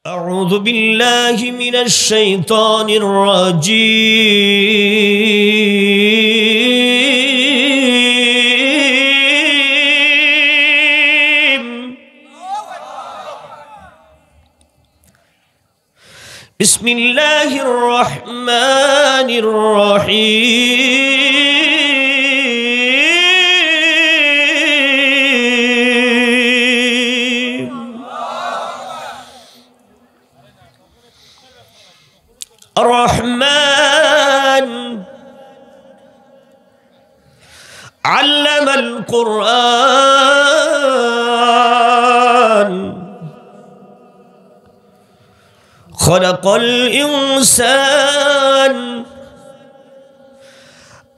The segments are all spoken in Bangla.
أعوذ بالله من الشيطان الرجيم بسم الله الرحمن الرحيم الرحمن علم القرآن خلق الإنسان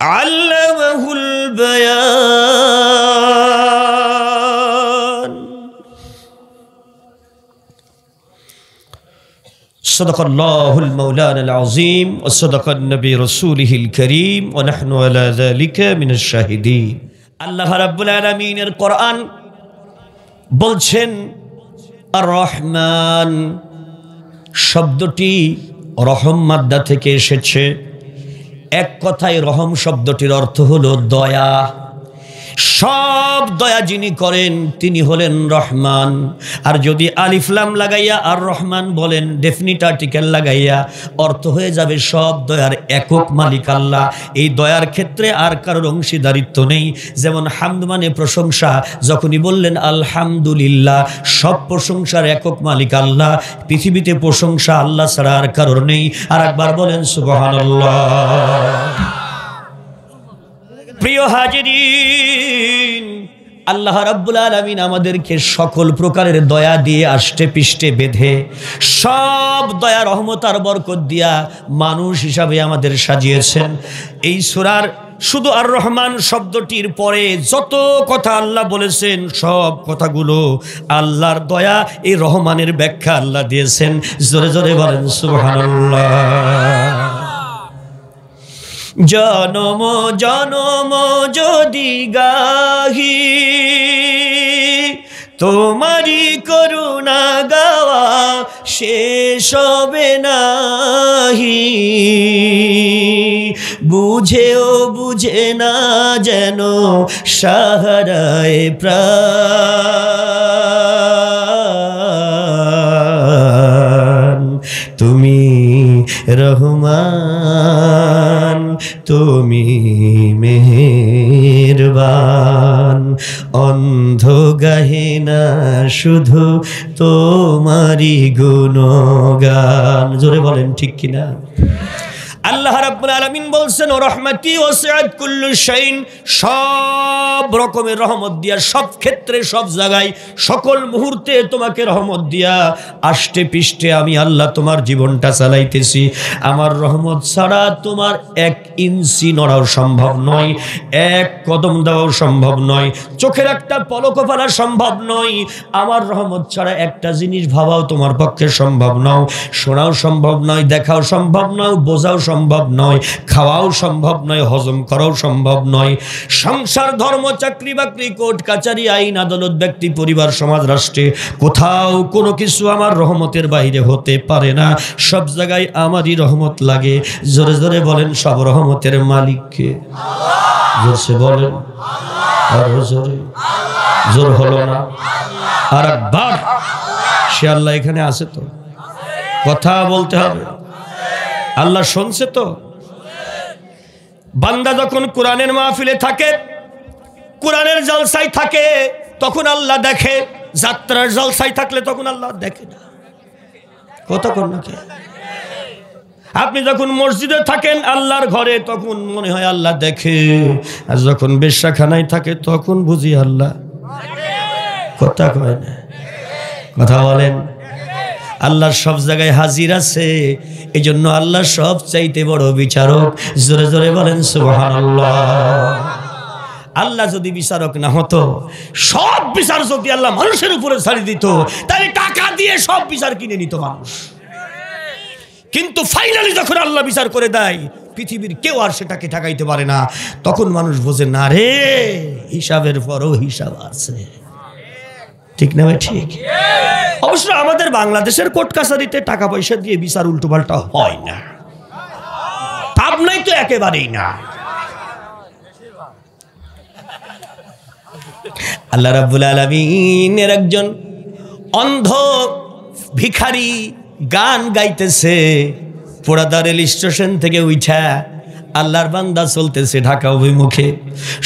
علمه البيان صدق الله المولانا العظيم وصدق النبي رسوله الكريم ونحن على ذلك من الشاهدين الله رب العالمين القرآن বলছেন আর রহমান শব্দটি রহম মাদ্দা থেকে এসেছে। এক কথায় রহম শব্দটির অর্থ হলো দয়া। সব দয়া যিনি করেন তিনি হলেন রহমান। আর যদি আলিফ লাম লাগাইয়া আর রহমান বলেন ডেফিনিট আর্টিকেল লাগাইয়া অর্থ হয়ে যাবে সব দয়ার একক মালিক আল্লাহ। এই দয়ার ক্ষেত্রে আর কারোর অংশীদারিত্ব নেই। যেমন হামদ মানে প্রশংসা, যখনই বললেন আলহামদুলিল্লাহ, সব প্রশংসার একক মালিক আল্লাহ। পৃথিবীতে প্রশংসা আল্লাহ ছাড়া আর কারোর নেই। আর একবার বলেন সুবহানাল্লাহ। প্রিয় হাজিরিন, আল্লাহ রাব্বুল আলামিন আমাদেরকে সকল প্রকারের দয়া দিয়ে আষ্টে পিষ্টে বেঁধে সব দয়া রহমত আর বরকত দিয়া মানুষ হিসাবে আমাদের সাজিয়েছেন। এই সূরার শুধু আর রহমান শব্দটির পরে যত কথা আল্লাহ বলেছেন সব কথাগুলো আল্লাহর দয়া, এই রহমানের ব্যাখ্যা আল্লাহ দিয়েছেন। জোরে জোরে বলেন সুবহানাল্লাহ। জনম জনম যদি গাহি তোমারি করুণা গাওয়া শেষ হবে নাহি। বুঝেও বুঝে না যেন সাহারায় প্রাণ, তুমি রহমান তুমি মেহেরবান। অন্ধ গাহে না শুধু তোমারি গুণগান। জোরে বলেন ঠিক কিনা? আল্লাহ রাব্বুল আলামিন বলছেন ও রহমতি ওয়াসিআত কুল্লু শাইইন, সব রকমের রহমত দিয়া সব ক্ষেত্রে সব জায়গায় সকল মুহূর্তে তোমাকে রহমত দিয়া আষ্টে পিষ্টে আমি আল্লাহ তোমার জীবনটা চালাইতেছি। আমার রহমত ছাড়া তোমার এক ইঞ্চি নড়াও সম্ভব নয়, এক কদম দেওয়াও সম্ভব নয়, চোখের একটা পলকও ফেলা সম্ভব নয়। আমার রহমত ছাড়া একটা জিনিস ভাবাও তোমার পক্ষে সম্ভব নয়, শোনাও সম্ভব নয়, দেখাও সম্ভব নয়, বোঝাও সম্ভব নয়, খাওয়াও সম্ভব নয়, হজম করাও সম্ভব নয়। সংসার, ধর্ম, চাকরি বাকরি, কোর্ট কাচারি, আইন আদালত, ব্যক্তি পরিবার, সমাজ, রাষ্ট্রে কোথাও কোনো কিছু আমার রহমতের বাইরে হতে পারে না। সব জায়গায় আমারই রহমত লাগে। জোরে জোরে বলেন সব রহমতের মালিককে। জোরসে বলেন আরো জোরে। জোর হলো না? আর একবার সে আল্লাহ এখানে আছে তো? কথা বলতে হবে। আল্লাহ শুনছে তো? বান্দা যখন কোরআনের মাহফিলে থাকে, কোরআনের জলসায় থাকে, তখন আল্লাহ দেখে। যাত্রার জলসায় থাকলে তখন আল্লাহ দেখে না। কতক্ষণ নাকি? আপনি যখন মসজিদে থাকেন আল্লাহর ঘরে, তখন মনে হয় আল্লাহ দেখে। আর যখন বেশ্যাখানায় থাকে তখন বুঝি আল্লাহ কথা কয় না। কথা বলেন। আল্লাহ সব জায়গায় হাজির আছে, এই জন্য আল্লাহ সব চাইতে বড় বিচারক। জোরে জোরে বলেন সুবহানাল্লাহ। আল্লাহ যদি বিচারক না হতো, সব বিচার যদি আল্লাহ মানুষের উপরে ছাড়িয়ে দিত, তাহলে টাকা দিয়ে সব বিচার কিনে নিত মানুষ। কিন্তু ফাইনালি যখন আল্লাহ বিচার করে দেয়, পৃথিবীর কেউ আর সেটাকে ঠেকাইতে পারে না। তখন মানুষ বোঝে না রে, হিসাবের পরও হিসাব আছে। ঠিক না ভাই? ঠিক। অবশ্য আমাদের বাংলাদেশের কোর্ট কাছারিতে টাকা পয়সা দিয়ে বিচার উল্টোপাল্টা হয় না, পাপ নাই তো একেবারেই না। আল্লাহ রাব্বুল আলামিনের একজন অন্ধ ভিখারি গান গাইতেছে, পোড়াদা রেল স্টেশন থেকে উঠা আল্লাহর বান্দা চলতেছে ঢাকা অভিমুখে।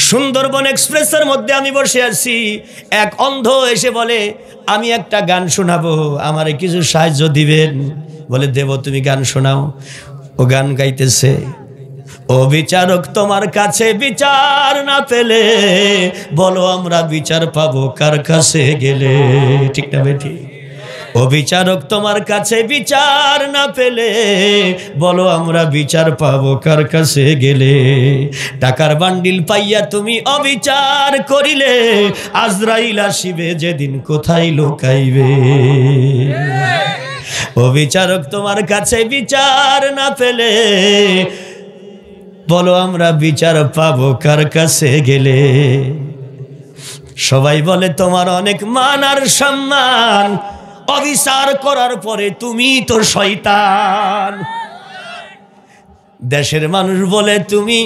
সুন্দরবন এক্সপ্রেসের মধ্যে আমি বসে আছি, এক অন্ধ এসে বলে আমি একটা গান শোনাবো, আমারে কিছু সাহায্য দিবেন? বলে দেব, তুমি গান শোনাও। ও গান গাইতেছে, ও বিচারক তোমার কাছে বিচার না পেলে বলো আমরা বিচার পাবো কার কাছে গেলে। ঠিক না বেটি? ও বিচারক তোমার কাছে বিচার না পেলে বলো আমরা বিচার পাবো কার কাছে গেলে। টাকার বান্ডিল পাইয়া তুমি অবিচার করিলে আজরাইল আসিবে যেদিন কোথায় লুকাইবে। ও বিচারক তোমার কাছে বিচার না পেলে বলো আমরা বিচার পাবো কার কাছে গেলে। সবাই বলে তোমার অনেক মান আর সম্মান, অবিচার করার পরে তুমি তো শয়তান। দেশের মানুষ বলে তুমি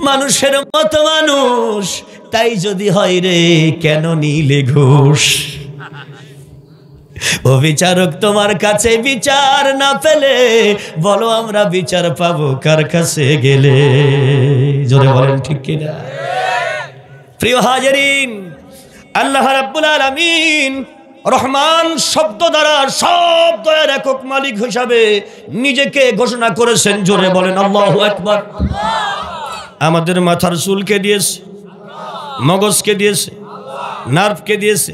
মানুষের মতো মানুষ, তাই যদি হয় রে কেন নিলে ঘুষ। ও বিচারক তোমার কাছে বিচার না পেলে বলো আমরা বিচার পাবো কার কাছে গেলে। জোরে বলেন ঠিক কিনা? প্রিয় হাজিরিন, আল্লাহ রাব্বুল আলামিন রহমান শব্দ দ্বারা সব দয়ার একক মালিক হিসাবে নিজেকে ঘোষণা করেছেন। জোরে বলেন আল্লাহু আকবার। আমাদের মাথার চুলকে দিয়েছে, মগজকে দিয়েছে, নার্ভকে দিয়েছে,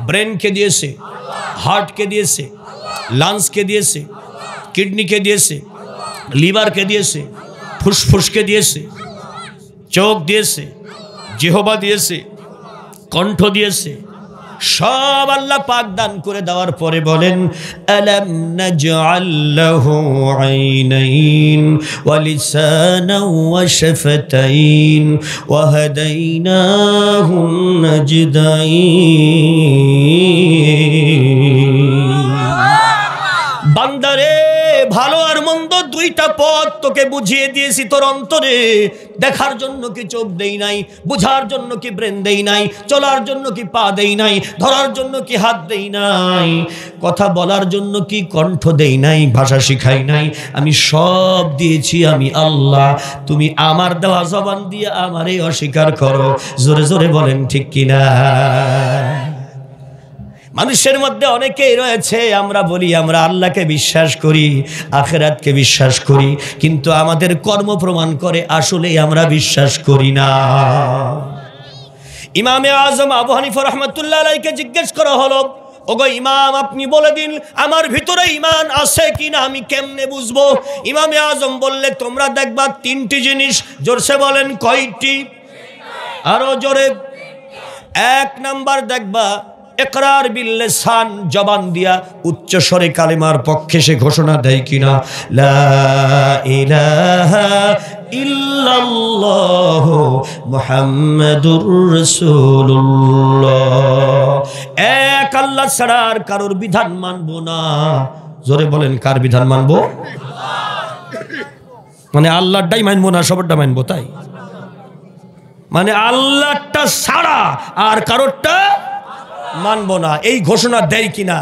ব্রেনকে দিয়েছে, হার্টকে দিয়েছে, লাংসকে দিয়েছে, কিডনিকে দিয়েছে, লিভারকে দিয়েছে, ফুসফুসকে দিয়েছে, চোখ দিয়েছে, জিহ্বা দিয়েছে, কণ্ঠ দিয়েছে। সব আল্লাহ পাক দান করে দেওয়ার পরে বলেন আলাম নাজআল লাহু আইনাইন ওয়া লিসানান ওয়া শাফাতাইন ওয়া হাদাইনাহু নাজদাইন। বান্দারে, ভালো আর মন্দ দুইটা পথ তোকে বুঝিয়ে দিয়েছি তোর অন্তরে। দেখার জন্য কি চোখ দেই নাই, বুঝার জন্য কি ব্রেন দেই নাই, চলার জন্য কি পা দেই নাই, ধরার জন্য কি হাত দেই নাই, কথা বলার জন্য কি কণ্ঠ দেই নাই, ভাষা শিখাই নাই। আমি সব দিয়েছি আমি আল্লাহ। তুমি আমার দেওয়া জবান দিয়ে আমারে অস্বীকার করো। জোরে জোরে বলেন ঠিক কিনা? মানুষের মধ্যে অনেকেই রয়েছে, আমরা বলি আমরা আল্লাহকে বিশ্বাস করি, আখিরাতকে বিশ্বাস করি, কিন্তু আমাদের কর্ম প্রমাণ করে আসলেই আমরা বিশ্বাস করি না। ইমামে আজম আবু হানিফা রাহমাতুল্লাহ আলাইহিকে জিজ্ঞেস করা হলো, ওগো ইমাম আপনি বলে দিন আমার ভিতরে ঈমান আছে কিনা আমি কেমনে বুঝবো? ইমামে আজম বললে তোমরা দেখবা তিনটি জিনিস। জোরসে বলেন কয়টি? আরো জোরে। এক নাম্বার দেখবা ইকরার বিল লিসান, জবান দিয়া উচ্চ স্বরে কালেমার পক্ষে সে ঘোষণা দেয় কিনা লা ইলাহা ইল্লাল্লাহ মুহাম্মাদুর রাসূলুল্লাহ। এক আল্লাহ ছাড়া আর কারোর বিধান মানবো না। জোরে বলেন কার বিধান মানবো? মানে আল্লাহটাই মানবো না, সবরটা মানবো, তাই? মানে আল্লাহটা ছাড়া আর কারোরটা মানবো না, এই ঘোষণা দেয় কিনা?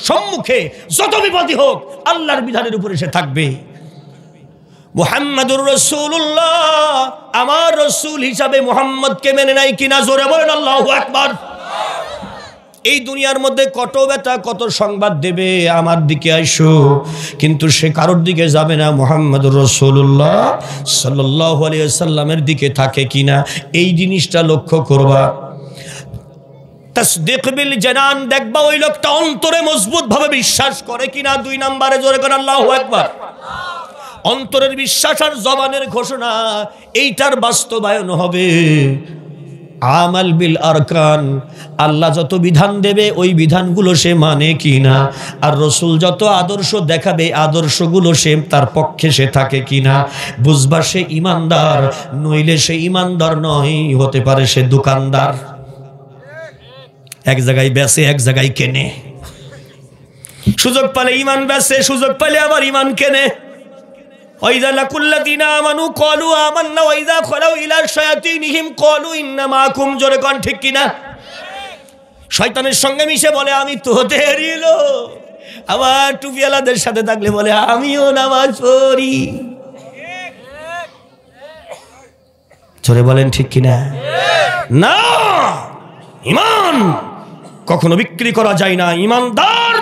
সম্মুখে যত বিপদই হোক আল্লাহর বিধানের উপরে সে থাকবে। মুহাম্মাদুর রাসূলুল্লাহ, আমার রাসূল হিসাবে মুহাম্মদকে মেনে নাই কিনা? জোরে বলেন আল্লাহু আকবার। এই দুনিয়ার মধ্যে কত ব্যথা কত সংবাদ দেবে আমার দিকে আইসো, কিন্তু সে কারোর দিকে যাবে না। মুহাম্মাদুর রাসূলুল্লাহ সাল্লাল্লাহু আলাইহি ওয়াসাল্লামের দিকে থাকে কিনা এই জিনিসটা লক্ষ্য করবা। তাসদীক বিল জানান, দেখবা ওই লোকটা অন্তরে মজবুত ভাবে বিশ্বাস করে কিনা। দুই নম্বরে জোরে করে আল্লাহু আকবার। অন্তরের বিশ্বাস আর জবানের ঘোষণা এইটার বাস্তবায়ন হবে। আমাল বিল আরকান, আল্লাহ যত বিধান দেবে ওই বিধানগুলো সে মানে কিনা, আর রসুল যত আদর্শ দেখাবে আদর্শগুলো সে তার পক্ষে সে থাকে কিনা। বুঝবা সে ইমানদার, নইলে সে ইমানদার নয়, হতে পারে সে দোকানদার। এক জায়গায় বেচে, এক জায়গায় কেনে। সুযোগ পেলে ঈমান বেচে, সুযোগ পেলে আবার ঈমান কেনে। ওয়াইযা লাকুল্লাযিনা আমানু ক্বালু আমান্না ওয়াইযা খালাউ ইলা শায়াতিনহিম ক্বালু ইন্না মাআকুম। জোরে কোন ঠিক কিনা? শয়তানের সঙ্গে মিশে বলে আমি তোদের লোক, আবার টুপিওয়ালাদের সাথে থাকলে বলে আমিও নামাজ পড়ি। জোরে বলেন ঠিক কিনা? না, ঈমান কখনো বিক্রি করা যায় না। ঈমানদার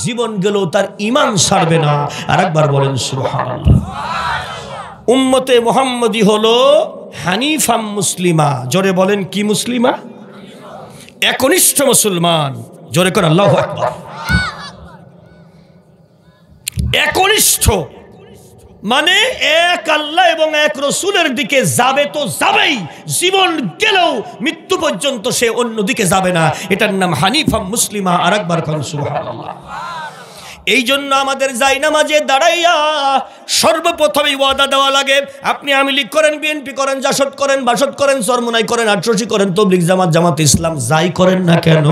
জীবন গেলেও তার ঈমান ছাড়বে না। আরেকবার বলেন সুবহানাল্লাহ। উম্মতে মুহাম্মদী হলো হানিফা মুসলিমা। জোরে বলেন কি মুসলিমা? একনিষ্ঠ মুসলমান। জোরে করে আল্লাহু আকবার। একনিষ্ঠ মানে এক আল্লাহ এবং এক রসুলের দিকে যাবে তো যাবেই, জীবন গেলেও মৃত্যু পর্যন্ত সে অন্য দিকে যাবে না। এটার নাম হানিফা মুসলিমা। আরেকবার কোন সুবহানাল্লাহ। এই জন্য আমাদের জায়নামাজে দাঁড়াইয়া সর্বপ্রথমেই ওয়াদা দেওয়া লাগে। আপনি আওয়ামী লীগ করেন, বিএনপি করেন, জাসদ করেন, বাসদ করেন, চরমোনাই করেন, আটরশি করেন, তবলিগ জামাত, জামাত ইসলাম যাই করেন না কেন,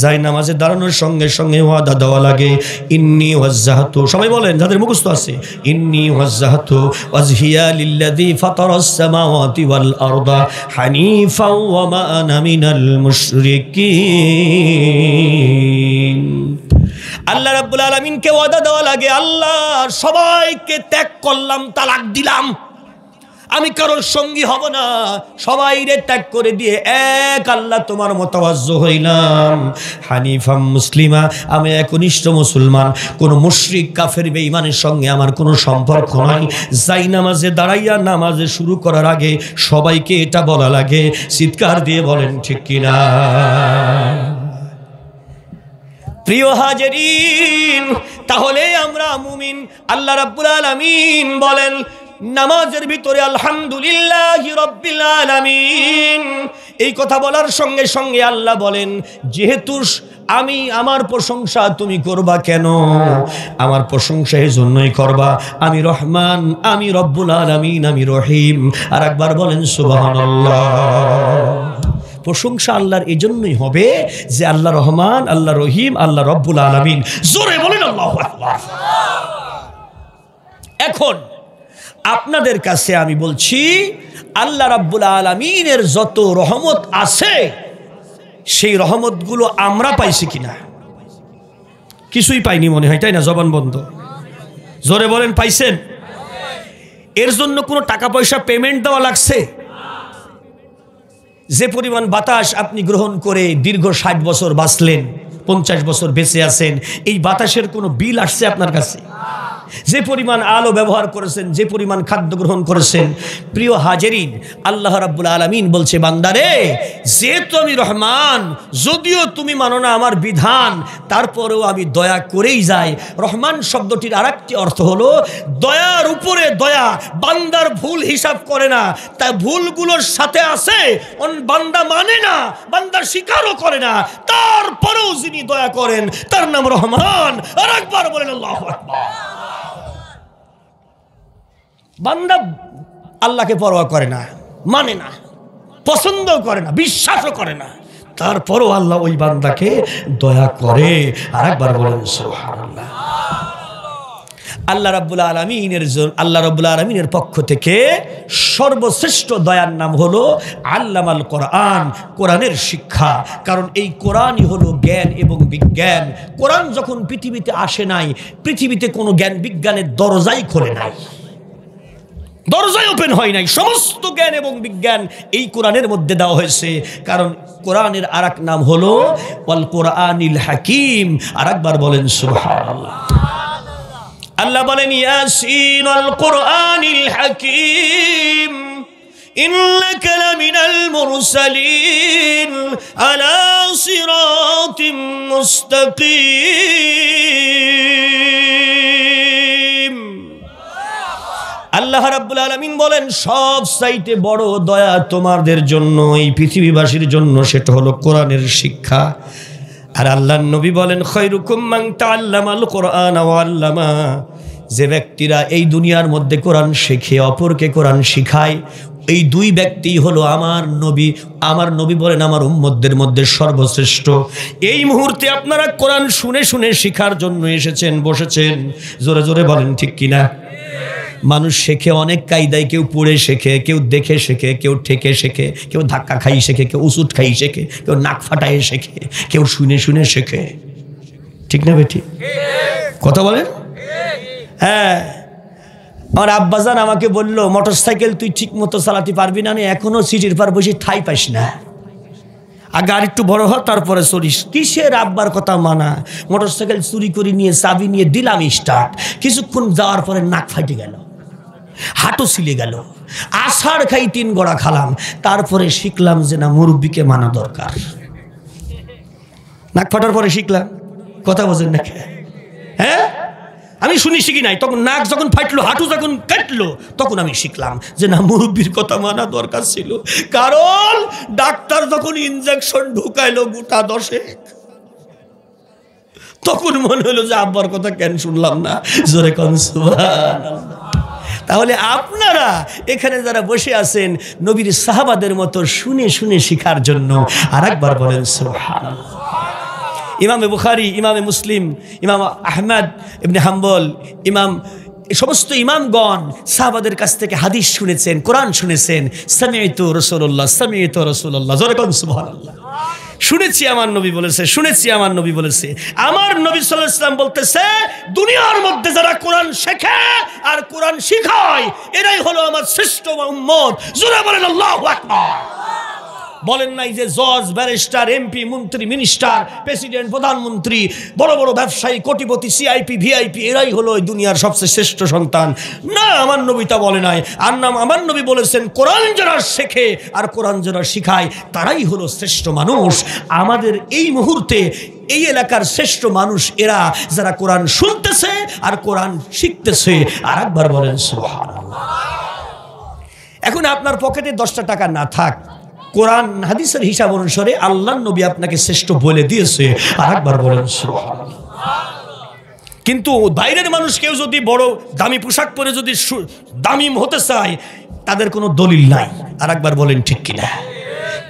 জায়নামাজে দাঁড়ানোর সঙ্গে সঙ্গে ওয়াদা দেওয়া লাগে ইন্নী ওয়াজ্জাহতু। সবাই বলেন যাদের মুখস্থ আছে, ইন্নী ওয়াজ্জাহতু ওয়াজহিয়া লিল্লাযী ফাতারাস সামাওয়াতি ওয়াল আরদা হানিফাও ওয়া মা আনা মিনাল মুশরিকিন। আল্লাহ রাব্বুল আলামিনকে ওয়াদা দেওয়া লাগে, আল্লাহ সবাইকে ত্যাগ করলাম, তালাক দিলাম, আমি কারোর সঙ্গী হব না, সবাইরে ত্যাগ করে দিয়ে এক আল্লাহ তোমার মুতাওয়াজ্জহ হইলাম। হানিফা মুসলিমা, আমি একনিষ্ঠ মুসলমান, কোন মুশরিক কাফের বেঈমানের সঙ্গে আমার কোনো সম্পর্ক নাই। যাই নামাজে দাঁড়াইয়া নামাজে শুরু করার আগে সবাইকে এটা বলা লাগে। চিৎকার দিয়ে বলেন ঠিক কিনা? প্রিয় হাজিরিন, তাহলে আমরা মুমিন। আল্লাহ রাব্বুল আলামিন বলেন নামাজের ভিতরে আলহামদুলিল্লাহি রাব্বিল আলামিন। এই কথা বলার সঙ্গে সঙ্গে আল্লাহ বলেন যেহেতু আমি আমার প্রশংসা তুমি করবা কেন? আমার প্রশংসা এই জন্যই করবা, আমি রহমান, আমি রব্বুল আলামিন, আমি রহিম। আর একবার বলেন সুবহানাল্লাহ। প্রশংসা আল্লাহর এই জন্যই হবে যে আল্লাহ রহমান, আল্লাহ রহিম, আল্লাহ রব্বুল আলামিন। জোরে বলেন আল্লাহু আকবার। এখন আপনাদের কাছে আমি বলছি, আল্লাহ রাব্বুল আলামিনের যত রহমত আছে সেই রহমতগুলো আমরা পাইছি কিনা? কিছুই পাইনি মনে হয়, তাই না? জবান বন্ধ। জোরে বলেন পাইছেন? এর জন্য কোনো টাকা পয়সা পেমেন্ট দেওয়া লাগছে? যে পরিমাণ বাতাস আপনি গ্রহণ করে দীর্ঘ 60 বছর বাঁচলেন, 50 বছর বেঁচে আছেন, এই বাতাসের কোনো বিল আসছে আপনার কাছে? যে পরিমাণ আলো ব্যবহার করেছেন, যে পরিমাণ খাদ্য গ্রহণ করেছেন। প্রিয় হাজিরিন, আল্লাহ রাব্বুল আলামিন বলছে বান্দারে, যেহেতু আমি রহমান, যদিও তুমি মানো না আমার বিধান, তারপরেও আমি দয়া করেই যাই। রহমান শব্দটির আরেকটি অর্থ হলো দয়ার উপরে দয়া। বান্দার ভুল হিসাব করে না, তাই ভুলগুলোর সাথে আছে, বান্দা মানে না, বান্দার স্বীকারও করে না, তারপরেও যিনি দয়া করেন তার নাম রহমান। আর একবার বলেন আল্লাহু আকবার। বান্দা আল্লাহকে পরোয়া করে না, মানে না, পছন্দও করে না, বিশ্বাসও করে না, তারপরও আল্লাহ ওই বান্দাকে দয়া করে। আর একবার বলেন সুবহানাল্লাহ। আল্লাহ রাব্বুল আলামিনের পক্ষ থেকে সর্বশ্রেষ্ঠ দয়ার নাম হলো আল্লামাল কোরআন, কোরআনের শিক্ষা। কারণ এই কোরআনই হলো জ্ঞান এবং বিজ্ঞান। কোরআন যখন পৃথিবীতে আসে নাই, পৃথিবীতে কোনো জ্ঞান বিজ্ঞানের দরজাই খোলে নাই, দরজায় ওপেন হয় নাই। সমস্ত জ্ঞান এবং বিজ্ঞান এই কোরআনের মধ্যে দেওয়া হয়েছে। কারণ কোরআনের আরেক নাম হলো ওয়াল কোরআনিল হাকিম। আর একবার বলেন সুবহানাল্লাহ। আল্লাহ বলেন ইয়াসিন ওয়াল কোরআনিল হাকিম ইন্নাকা লামিনাল মুরসালিন আলা সিরাতিম মুস্তাকিম। আল্লাহ রাব্বুল আলামিন বলেন সব চাইতে বড় দয়া তোমাদের জন্য, এই পৃথিবীবাসীর জন্য, সেটা হলো কোরআনের শিক্ষা। আর আল্লাহর নবী বলেন খায়রুকুম মান তাআল্লামাল কোরআন ওয়া আল্লামা। যে ব্যক্তিরা এই দুনিয়ার মধ্যে কোরআন শেখে, অপরকে কোরআন শিখায়, এই দুই ব্যক্তি হলো আমার নবী। আমার নবী বলেন আমার উম্মতদের মধ্যে সর্বশ্রেষ্ঠ। এই মুহূর্তে আপনারা কোরআন শুনে শুনে শিখার জন্য এসেছেন, বসেছেন, জোরে জোরে বলেন ঠিক কিনা? মানুষ শেখে অনেক কায়দায়, কেউ পড়ে শেখে, কেউ দেখে শেখে, কেউ ঠেকে শেখে, কেউ ধাক্কা খাই শেখে, কেউ উসুট খাই শেখে, কেউ নাক ফাটায় শেখে, কেউ শুনে শুনে শেখে। ঠিক না বেটি? কথা বলেন? হ্যাঁ, আমার আব্বাজান আমাকে বলল, মোটর সাইকেল তুই ঠিক মতো চালাতে পারবি না, এখনো সিটির পার বসে ঠাই পাস না, আগে আর একটু বড় হ তারপরে চলিস। কিসের আব্বার কথা মানা? মোটর সাইকেল চুরি করে নিয়ে চাবি নিয়ে দিলাম স্টার্ট, কিছুক্ষণ যাওয়ার পরে নাক ফাটে গেল, হাঁটু ছিলে গেল, আষাঢ় খাই 3 গড়া খালাম, তারপরে শিখলাম যে না, মুরব্বীকে মানা দরকার। নাক ফাটার পরে শিখলাম। কথা বোঝেন না? হ্যাঁ, আমি শুনি শিখি নাই, তখন নাক যখন ফাটলো, হাঁটু যখন কাটলো, তখন আমি শিখলাম যে না, মুরব্বীর কথা মানা দরকার ছিল। কারণ ডাক্তার যখন ইনজেকশন ঢুকাইলো গোটা 10, তখন মনে হলো যে আব্বার কথা কেন শুনলাম না? জোরে কোন সুবহানাল্লাহ। তাহলে আপনারা এখানে যারা বসে আছেন, নবীর সাহাবাদের মতো শুনে শুনে শিখার জন্য আরেকবার বলেন সুবহানাল্লাহ। ইমামে বুখারী, ইমামে মুসলিম, ইমাম আহমদ ইবনে হাম্বল, ইমাম, সমস্ত ইমামগণ সাহাবাদের কাছ থেকে হাদিস শুনেছেন, কোরআন শুনেছেন। সামি'তু রাসূলুল্লাহ, সামি'তু রাসূলুল্লাহ, জোরে কোন সুবহানাল্লাহ। শুনেছি আমার নবী বলেছে, শুনেছি আমার নবী বলেছে। আমার নবী সাল্লাল্লাহু আলাইহি ওয়াসাল্লাম বলতেছে, দুনিয়ার মধ্যে যারা কোরআন শেখে আর কোরআন শিখায়, এরাই হলো আমার শ্রেষ্ঠ উম্মত। জোরে বলেন আল্লাহু আকবার। বলেন নাই যে জজ, ব্যারিস্টার, এমপি, মন্ত্রী, মিনিস্টার, প্রেসিডেন্ট, প্রধানমন্ত্রী, বড় বড় ব্যবসায়ী, কোটিপতি, সিআইপি, ভিআইপি, এরাই হলো এই দুনিয়ার সবচেয়ে শ্রেষ্ঠ সন্তান। না, আমার নবী তা বলে নাই। আর নাম আমার নবী বলেছেন, কোরআন যারা শেখে আর কোরআন যারা শিখায়, তারাই হলো শ্রেষ্ঠ মানুষ। আমাদের এই মুহূর্তে এই এলাকার শ্রেষ্ঠ মানুষ এরা, যারা কোরআন শুনতেছে আর কোরআন শিখতেছে। আর একবার বলেন সুবহানাল্লাহ। এখন আপনার পকেটে 10টা টাকা না থাক, কোরআন হাদিসের হিসাব অনুসারে আল্লাহর নবী আপনাকে শ্রেষ্ঠ বলে দিয়েছে। আরেকবার বলেন সুবহানাল্লাহ। কিন্তু বাইরের মানুষ কেউ যদি বড় দামি পোশাক পরে যদি দামি হতে চায়, তাদের কোনো দলিল নাই। আরেকবার বলেন ঠিক কিনা?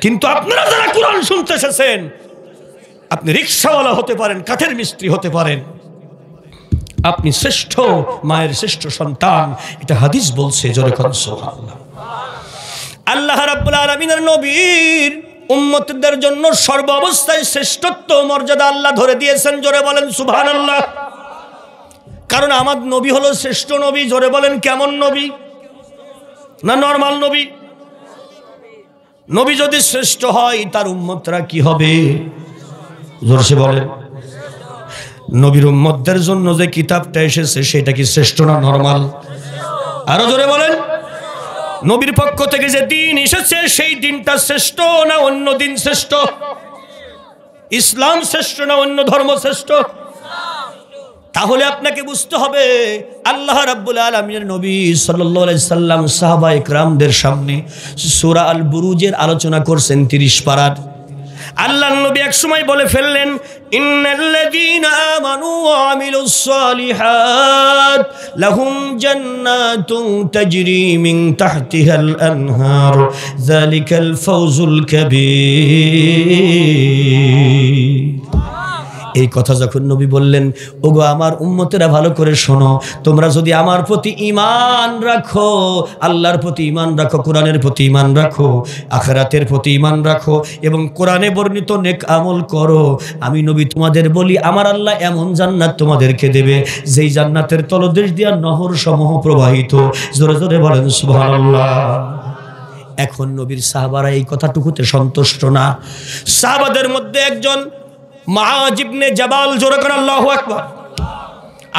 কিন্তু আপনারা যারা কোরআন শুনতে এসেছেন, আপনি রিকশাওয়ালা হতে পারেন, কাঠের মিস্ত্রি হতে পারেন, আপনি শ্রেষ্ঠ মায়ের শ্রেষ্ঠ সন্তান, এটা হাদিস বলছে। জোরে কোন সুবহানাল্লাহ। আল্লাহ রাব্বুল আলামিনের নবীর উম্মতদের জন্য সর্ব অবস্থায় শ্রেষ্ঠত্ব মর্যাদা আল্লাহ ধরে দিয়েছেন। জোরে বলেন সুবহানাল্লাহ। কারণ আমার নবী হলো শ্রেষ্ঠ নবী। জোরে বলেন কেমন নবী? না নরমাল নবী? নবী যদি শ্রেষ্ঠ হয়, তার উম্মতরা কি হবে? জোরসে বলেন। নবীর উম্মতদের জন্য যে কিতাবটা এসেছে, সেটা কি শ্রেষ্ঠ না নরমাল? আরো জোরে বলেন। নবীর পক্ষ থেকে যে দিন এসেছে, সেই দিনটা শ্রেষ্ঠ না অন্য দিন শ্রেষ্ঠ? ইসলাম শ্রেষ্ঠ না অন্য ধর্ম শ্রেষ্ঠ? তাহলে আপনাকে বুঝতে হবে, আল্লাহ রাব্বুল আলামিনের নবী সাল্লাল্লাহু আলাইহি সাল্লাম সাহাবায়ে কেরামদের সামনে সূরা আল বুরুজের আলোচনা করছেন 30 পারার। আল্লাহর নবী এক সময় বলে ফেললেন, ইন্নাল্লাযীনা আমানু ওয়া আমিলুস সালিহাত লাহুম জান্নাতুন তাজরি মিন তাহতিহাল আনহার যালিকাল ফাওজুল কাবীর। এই কথা যখন নবী বললেন, ওগো আমার উম্মতেরা ভালো করে শোনো, তোমরা যদি আমার প্রতি ঈমান রাখো, আল্লাহর প্রতি ঈমান রাখো, কোরআনের প্রতি ঈমান রাখো, আখিরাতের প্রতি ঈমান রাখো এবং কোরআনে বর্ণিত নেক আমল করো, আমি নবী তোমাদের বলি, আমার আল্লাহ এমন জান্নাত তোমাদেরকে দেবে, যেই জান্নাতের তলদেশ দিয়া নহর সমূহ প্রবাহিত। জোরে জোরে বলেন সুবহানাল্লাহ। এখন নবীর সাহাবারা এই কথাটুকুতে সন্তুষ্ট না। সাহাবাদের মধ্যে একজন মুআয ইবনে জাবাল, জোরে করে আল্লাহু আকবার,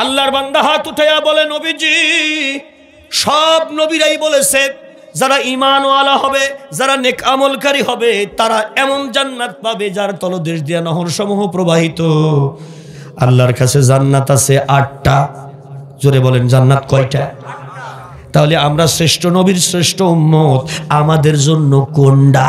আল্লাহর বান্দা হাত উঠাইয়া বলে, নবীজি, সব নবীরাই বলেছে যারা ঈমানওয়ালা হবে, যারা নেক আমলকারী হবে, তারা এমন জান্নাত পাবে যার তলদেশ দিয়া নহর সমূহ প্রবাহিত। আল্লাহর কাছে জান্নাত আছে 8টা। জোরে বলেন জান্নাত কয়টা? তাহলে আমরা শ্রেষ্ঠ নবীর শ্রেষ্ঠ উম্মত, আমাদের জন্য কোনটা?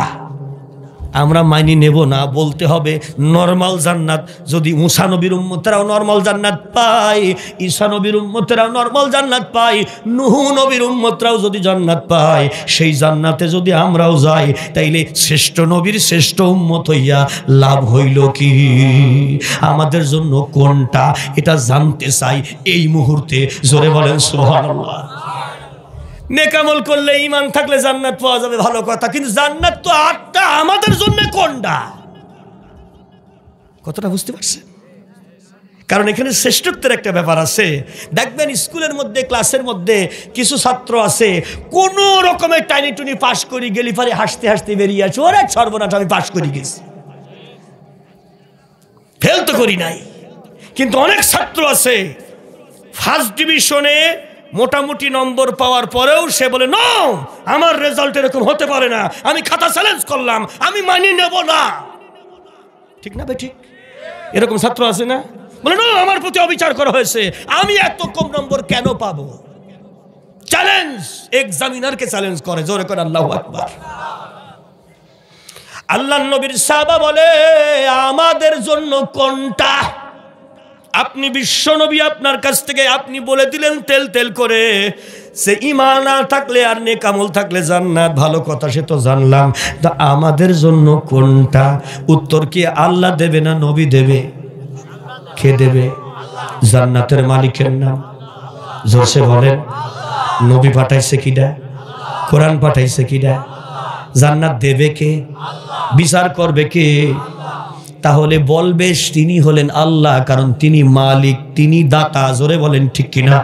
আমরা মাইনে নেব না, বলতে হবে নরমাল জান্নাত যদি মুসা নবীর উম্মতেরাও নরমাল জান্নাত পায়, ঈসা নবীর উম্মতেরাও নরমাল জান্নাত পায়, নূহ নবীর উম্মতরাও যদি জান্নাত পায়, সেই জান্নাতে যদি আমরাও যাই, তাইলে শ্রেষ্ঠ নবীর শ্রেষ্ঠ উম্মত হইয়া লাভ হইল কি? আমাদের জন্য কোনটা এটা জানতে চাই এই মুহূর্তে। জোরে বলেন সুবহানাল্লাহ। নেকামল করলে ঈমান থাকলে জান্নাত পাওয়া যাবে, ভালো কথা, কিন্তু জান্নাত তো 8টা, আমাদের জন্য কোনটা? কতটা বুঝতে পারছেন? কারণ এখানে শ্রেষ্ঠত্বের একটা ব্যাপার আছে। দেখবেন স্কুলের মধ্যে, ক্লাসের মধ্যে কিছু ছাত্র আছে কোন রকমের টাইনি টুনি পাস করি গেলি পারে হাসতে হাসতে বেরিয়ে আসে, ওরে সর্বনাশ আমি পাস করি গেছি, ফেল তো করি নাই। কিন্তু অনেক ছাত্র আছে ফার্স্ট ডিভিশনে মোটামুটি নম্বর পাওয়ার পরেও সে বলে না, আমার রেজাল্ট এরকম হতে পারে না, আমি খাতা চ্যালেঞ্জ করলাম, আমি মানি নেব না। ঠিক না ভাই? ঠিক এরকম ছাত্র আছে না? বলে না, আমার প্রতি অবিচার করা হয়েছে, আমি এত কম নম্বর কেন পাবো? চ্যালেঞ্জ, এক্সামিনারকে চ্যালেঞ্জ করে। জোরে করে আল্লাহু আকবার। আল্লাহর নবীর সাহাবা বলে আমাদের জন্য কোনটা? আপনি বিশ্ব নবী, আপনার কাছ থেকে আপনি বলে দিলেন তেল তেল করে, সে ঈমান না থাকলে আর নেক আমল থাকলে জান্নাত, ভালো কথা সে তো জানলাম, তা আমাদের জন্য কোনটা? উত্তর কি আল্লাহ দেবে না নবী দেবে? কে দেবে? জান্নাতের মালিকের নাম জোরসে বলেন। নবী পাঠাইছে কিডা? কোরআন পাঠাইছে কিডা? জান্নাত দেবে কে? বিচার করবে কে? তাহলে বলবে তিনি হলেন আল্লাহ, কারণ তিনি মালিক, তিনি দাতা। জোরে বলেন ঠিক কিনা?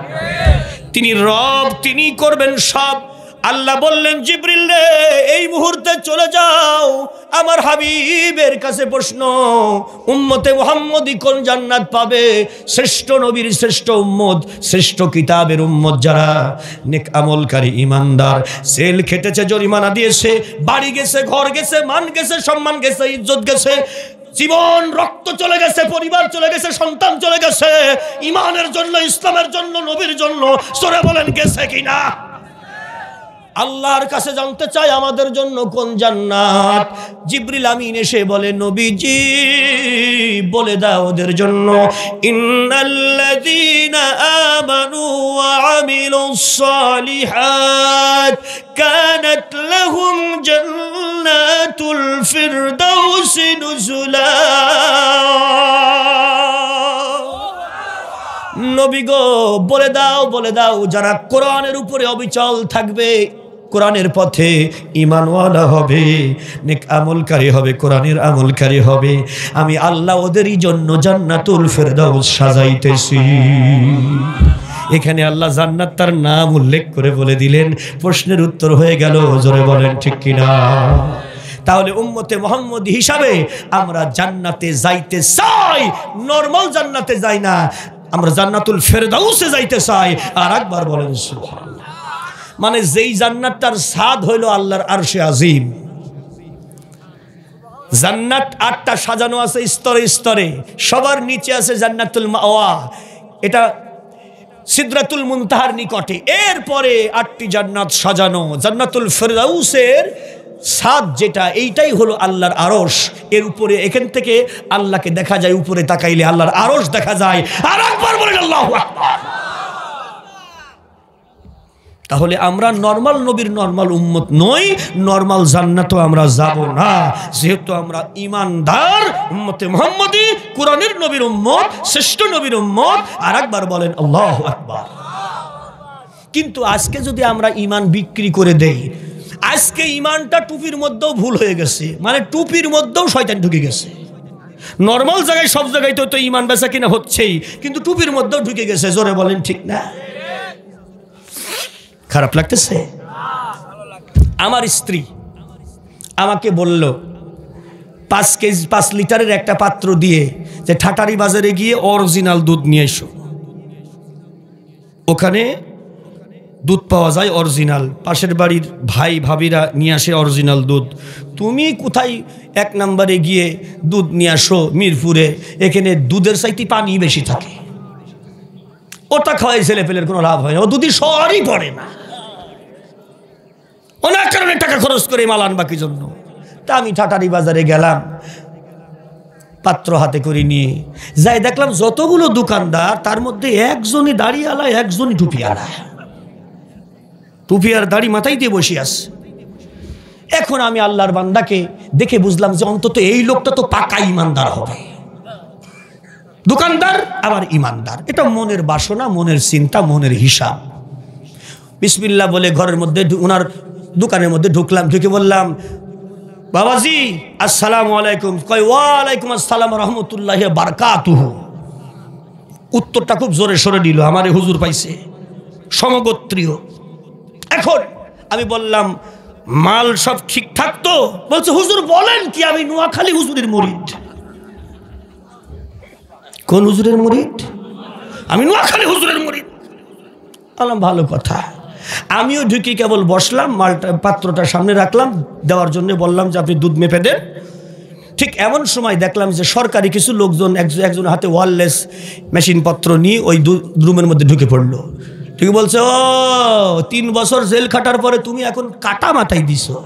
তিনি রব, তিনি করবেন সব। আল্লাহ বললেন জিবরিল রে, এই মুহূর্তে চলে যাও, আমার হাবিবের কাছে প্রশ্ন, উম্মতে মুহাম্মদী কোন জান্নাত পাবে? শ্রেষ্ঠ নবীর শ্রেষ্ঠ উম্মত, শ্রেষ্ঠ কিতাবের উম্মত যারা নেক আমলকারী ইমানদার, সেল খেটেছে, জরিমানা দিয়েছে, বাড়ি গেছে, ঘর গেছে, মান গেছে, সম্মান গেছে, ইজ্জত গেছে, জীবন রক্ত চলে গেছে, পরিবার চলে গেছে, সন্তান চলে গেছে, ইমানের জন্য, ইসলামের জন্য, নবীর জন্য। সরে বলেন গেছে কিনা? আল্লাহর কাছে জানতে চাই আমাদের জন্য কোন জান্নাত। জিবরিল আমিন এসে বলে নবীজি বলে দাও ওদের জন্য, ইন্নাল্লাযীনা আমানু ওয়া আমিলুস সালিহাত কানাত লাহুম জান্নাতুল ফিরদাউসি নুজুলা। নবী গো বলে দাও, বলে দাও, যারা কোরআনের উপরে অবিচল থাকবে, কোরআনের পথে ঈমানওয়ালা হবে, নেক আমলকারী হবে, কোরআনের আমলকারী হবে, আমি আল্লাহ ওদেরই জন্য জান্নাতুল ফেরদাউস সাজাইতেছি। এখানে আল্লাহ জান্নাত তার নাম উল্লেখ করে বলে দিলেন, প্রশ্নের উত্তর হয়ে গেল। জোরে বলেন ঠিক কিনা? তাহলে উম্মতে মুহাম্মদী হিসাবে আমরা জান্নাতে যাইতে চাই, নরমাল জান্নাতে যাই না, আমরা জান্নাতুল ফেরদাউসে যাইতে চাই। আর একবার বলেন সুবহানাল্লাহ। মানে যেই জান্নাতটার স্বাদ হইল আল্লাহর আরশে আজিম। জান্নাত 8টা সাজানো আছে স্তরে স্তরে, সবার নিচে আছে জান্নাতুল মাওয়া, এটা সিদরাতুল মুনতাহার নিকটে। এরপরে 8টি জান্নাত সাজানো। জান্নাতুল ফেরদাউসের সাদ যেটা, এইটাই হলো আল্লাহর আরশ। এর উপরে, এখান থেকে আল্লাহকে দেখা যায়, উপরে তাকাইলে আল্লাহর আরশ দেখা যায়। আর একবার বলেন আল্লাহু আকবার। তাহলে আমরা নরমাল নবীর নরমাল উম্মত নই, নরমাল জান্নাতও আমরা যাব না, যেহেতু আমরা ইমানদার উম্মতে মুহাম্মদী, কোরআনের নবীর উম্মত, শ্রেষ্ঠ নবীর উম্মত। আর একবার বলেন আল্লাহু আকবার। কিন্তু আজকে যদি আমরা ইমান বিক্রি করে দেই, আজকে ইমানটা টুপির মধ্যেও ভুল হয়ে গেছে, মানে টুপির মধ্যেও শয়তান ঢুকে গেছে। নরমাল জায়গায় সব জায়গায় তো ইমান বেচা কিনা হচ্ছেই, কিন্তু টুপির মধ্যেও ঢুকে গেছে। জোরে বলেন ঠিক না? খারাপ লাগতেছে? আমার স্ত্রী আমাকে বলল 5 লিটারের একটা পাত্র দিয়ে যে ঠাটারি বাজারে গিয়ে অরিজিনাল দুধ নিয়ে এসো, ওখানে দুধ পাওয়া যায় অরিজিনাল, পাশের বাড়ির ভাই ভাবিরা নিয়ে আসে অরিজিনাল দুধ। তুমি কোথায় 1 নম্বরে গিয়ে দুধ নিয়ে আসো মিরপুরে, এখানে দুধের চাইতে পানি বেশি থাকে, ওটা খাওয়াই ছেলে পেলের কোনো লাভ হয় না, ও দুধই সরই পড়ে না, অনেক কারণে টাকা খরচ করে মাল আনবা কি জন্য? তা আমি ঠাটারি বাজারে গেলাম, পাত্র হাতে করে নিয়ে যাই, দেখলাম যতগুলো দোকানদার তার মধ্যে একজনই দাড়িওয়ালা, একজনই টুপিওয়ালা, টুপি আর দাড়ি মাথায় দিয়ে বসে আছে। এখন আমি আল্লাহর বান্দাকে দেখে বুঝলাম যে অন্তত এই লোকটা তো পাকা ইমানদার হবে, দোকানদার আবার ইমানদার। এটা মনের বাসনা, মনের চিন্তা, মনের হিসাব। বিসমিল্লাহ বলে ঘরের মধ্যে ওনার দোকানের মধ্যে ঢুকলাম, ঢুকে বললাম, বাবাজি আসসালামু আলাইকুম। কয় ওয়ালাইকুম আসসালাম রহমতুল্লাহি বারাকাতুহু। উত্তরটা খুব জোরে সরে দিল, আমারে হুজুর পাইছে, সমগোত্রীয়। এখন আমি বললাম, মাল সব ঠিকঠাক তো? বলছে, হুজুর বলেন কি, আমি নোয়াখালী হুজুরের মুরিদ। কোন হুজুরের মুরিদ? আমি নোয়াখালী হুজুরের মুরিদ। বললাম ভালো কথা। আমিও ঢুকি কেবল বসলাম, মালটা পাত্রটা সামনে রাখলাম, দেওয়ার জন্য বললাম যে আপনি দুধ মেপে দেন। ঠিক এমন সময় দেখলাম যে সরকারি কিছু লোকজন একজন হাতে ওয়্যারলেস মেশিনপত্র নিয়ে ওই রুমের মধ্যে ঢুকে পড়লো। ঠিক বলছে, ও 3 বছর জেল খাটার পরে তুমি এখন কাটা মাথায় দিছো।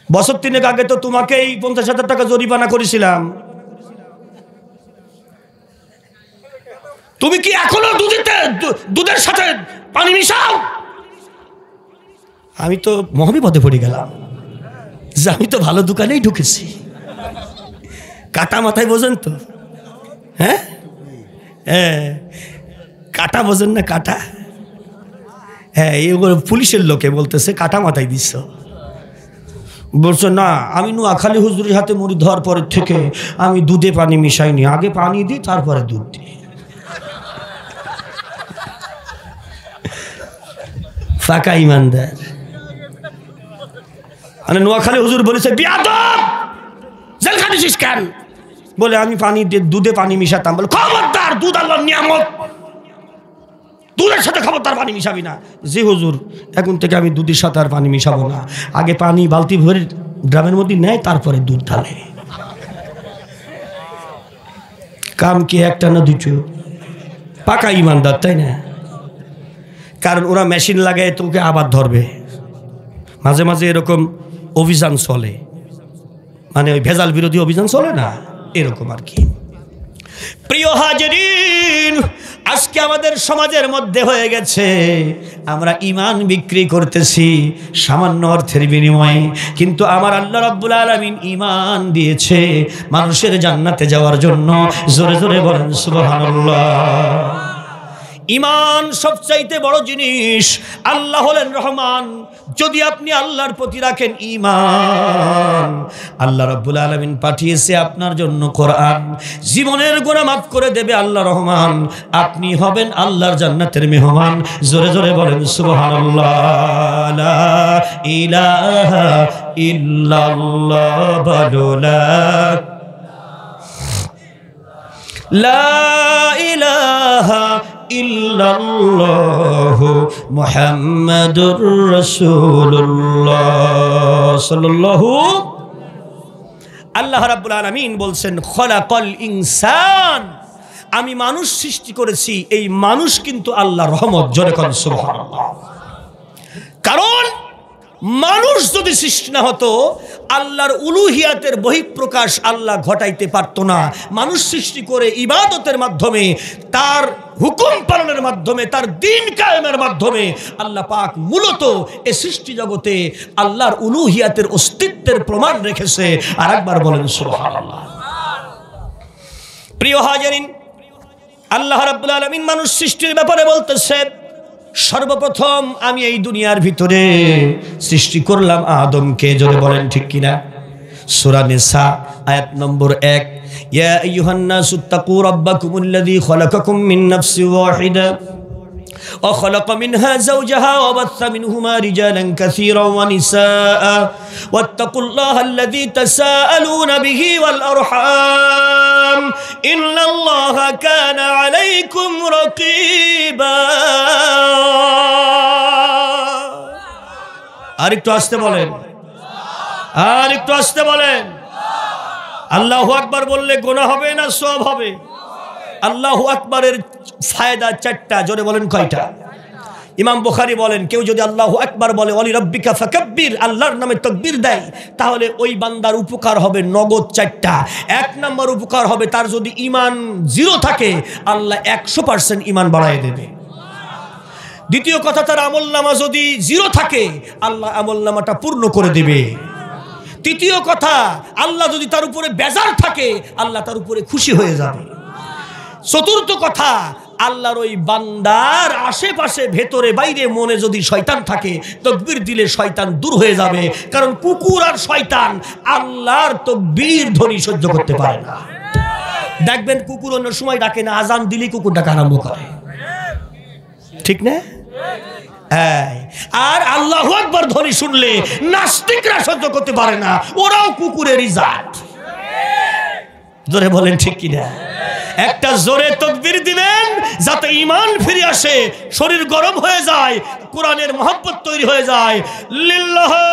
বছর 3 আগে তো তোমাকে এই 50,000 টাকা জরিমানা করেছিলাম, তুমি কি এখনো দুধের সাথে পানি মিশাও? আমি তো মহাবিপদে পড়ে গেলাম যে আমি তো ভালো দোকানেই ঢুকেছি। কাটা মাথায় বোঝেন তো? হ্যাঁ হ্যাঁ, কাটা বোঝেন না? কাটা, হ্যাঁ, এগুলো পুলিশের লোকে বলতেছে কাটা মাথায় দিচ্ছ। বলছো না, আমি নোয়াখালী হুজুরের হাতে মুড়ি ধোয়ার পরের থেকে আমি দুধে পানি মিশাইনি, আগে পানি দিই তারপরে দুধ দিই। ফাঁকা ইমানদার। মানে নোয়াখালী হুজুর বলেছে, বিয়াদব জেল খাটিস কেন? বলে আমি পানি দিয়ে দুধে পানি মিশাতাম। বলে খবরদার, দুধ আল্লাহর নিয়ামত, দুধের সাথে খবরদার পানি মিশাবি না। জি হুজুর, এখন থেকে আমি দুধের সাথে আর পানি মিশাবো না, আগে পানি বালতি ভরে ড্রামের মধ্যে নেয়, তারপরে দুধ ঢালে। কাম কি একটা না দুটো? পাকা ইমানদার, তাই না? কারণ ওরা মেশিন লাগায় তোকে আবার ধরবে। মাঝে মাঝে এরকম অভিযান চলে, মানে ওই ভেজাল বিরোধী অভিযান চলে না, এরকম আর কি। প্রিয় হাজিরিন, আজকে আমাদের সমাজের মধ্যে হয়ে গেছে আমরা ইমান বিক্রি করতেছি সামান্য অর্থের বিনিময়ে, কিন্তু আমার আল্লাহ রাব্বুল আলামিন ইমান দিয়েছে মানুষের জান্নাতে যাওয়ার জন্য। জোরে জোরে বলেন সুবহানাল্লাহ। ইমান সবচাইতে বড় জিনিস। আল্লাহ হলেন রহমান। যদি আপনি আল্লাহর প্রতি রাখেন ঈমান, আল্লাহ রাব্বুল আলামিন পাঠিয়েছে আপনার জন্য কোরআন, জীবনের গুনাহ মাফ করে দেবে আল্লাহ রহমান। আপনি হবেন আল্লাহর জান্নাতের মেহমান। জোরে জোরে বলেন সুবহানাল্লাহ। লা ইলাহা ইল্লাল্লাহ, বলো লা ইলাহা ইল্লাল্লাহু মুহাম্মাদুর রাসূলুল্লাহ সাল্লাল্লাহু। আল্লাহ রাব্বুল আলামিন বলছেন, খলাকাল ইনসান, আমি মানুষ সৃষ্টি করেছি। এই মানুষ কিন্তু আল্লাহর রহমত। জোরে বলেন সুবহানাল্লাহ। কারণ মানুষ যদি সৃষ্টি না হতো, আল্লাহর উলুহিয়াতের বহিঃপ্রকাশ আল্লাহ ঘটাইতে পারত না। মানুষ সৃষ্টি করে ইবাদতের মাধ্যমে, তার হুকুম পালনের মাধ্যমে, তার দ্বীন কায়েমের মাধ্যমে আল্লাহ পাক মূলত এই সৃষ্টি জগতে আল্লাহর উলুহিয়াতের অস্তিত্বের প্রমাণ রেখেছে। আর একবার বলেন সুবহানাল্লাহ। প্রিয় হাজিরিন, আল্লাহ রাব্বুল আলামিন মানুষ সৃষ্টির ব্যাপারে বলতেছে, সর্বপ্রথম আমি এই দুনিয়ার ভিতরে সৃষ্টি করলাম আদমকে। জোরে বলেন ঠিক কিনা? সূরা নিসা আয়াত নম্বর 1, ইয়া আইয়ুহান নাসু তাকু রাব্বাকুমুল্লাযী খালাকাকুম মিন নাফসিন ওয়াহিদা ওয়া খালাকা মিনহা যাওজাহা ওয়া বাথা মিনহুমা রিজালান কাসীরান ওয়া নিসাআ ওয়াত্তাকুল্লাহাল্লাযী তাসাআলুনা বিহি ওয়াল আরহাম ইন্নাল্লাহা কানা আলাইকুম রাকীবা। আর একটু আসতে বলেন, আর একটু আসতে বলেন। আল্লাহু আকবার বললে গুনাহ হবে না সওয়াব হবে? আল্লাহু আকবারের ফায়দা 4টা। জোরে বলেন কয়টা? ইমাম বুখারী বলেন, কেউ যদি আল্লাহু আকবার বলে, ওয়ালি রাব্বিকা ফাকাব্বির, আল্লাহর নামে তাকবীর দেয়, তাহলে ওই বান্দার উপকার হবে নগদ 4টা। 1 নম্বর উপকার হবে, তার যদি ঈমান 0 থাকে আল্লাহ 100% ঈমান বাড়ায় দেবে। দ্বিতীয় কথা, তার আমলনামা যদি 0 থাকে আল্লাহ আমলনামাটা পূর্ণ করে দেবে। তৃতীয় কথা, আল্লাহ যদি তার উপরে বেজার থাকে আল্লাহ তার উপরে খুশি হয়ে যাবে। চতুর্থ কথা, আল্লাহর ওই বান্দার আশেপাশে ভেতরে বাইরে মনে যদি শয়তান থাকে, তাকবীর দিলে শয়তান দূর হয়ে যাবে। কারণ কুকুর আর শয়তান আল্লাহর তাকবীর ধ্বনি সহ্য করতে পারে না। দেখবেন কুকুর অন্য সময় ডাকে না, আজান দিলেই কুকুর ডাকা আরম্ভ করে, ঠিক না? আর আল্লাহু আকবার ধ্বনি শুনলে নাস্তিকরা সহ্য করতে পারে না, ওরাও কুকুরেরই জাত। জোরে বলেন ঠিক কিনা? একটা জোরে তাকবীর দিবেন যাতে ঈমান ফিরে আসে, শরীর গরম হয়ে যায়, কোরআনের মহব্বত তৈরি হয়ে যায়। লিল্লাহি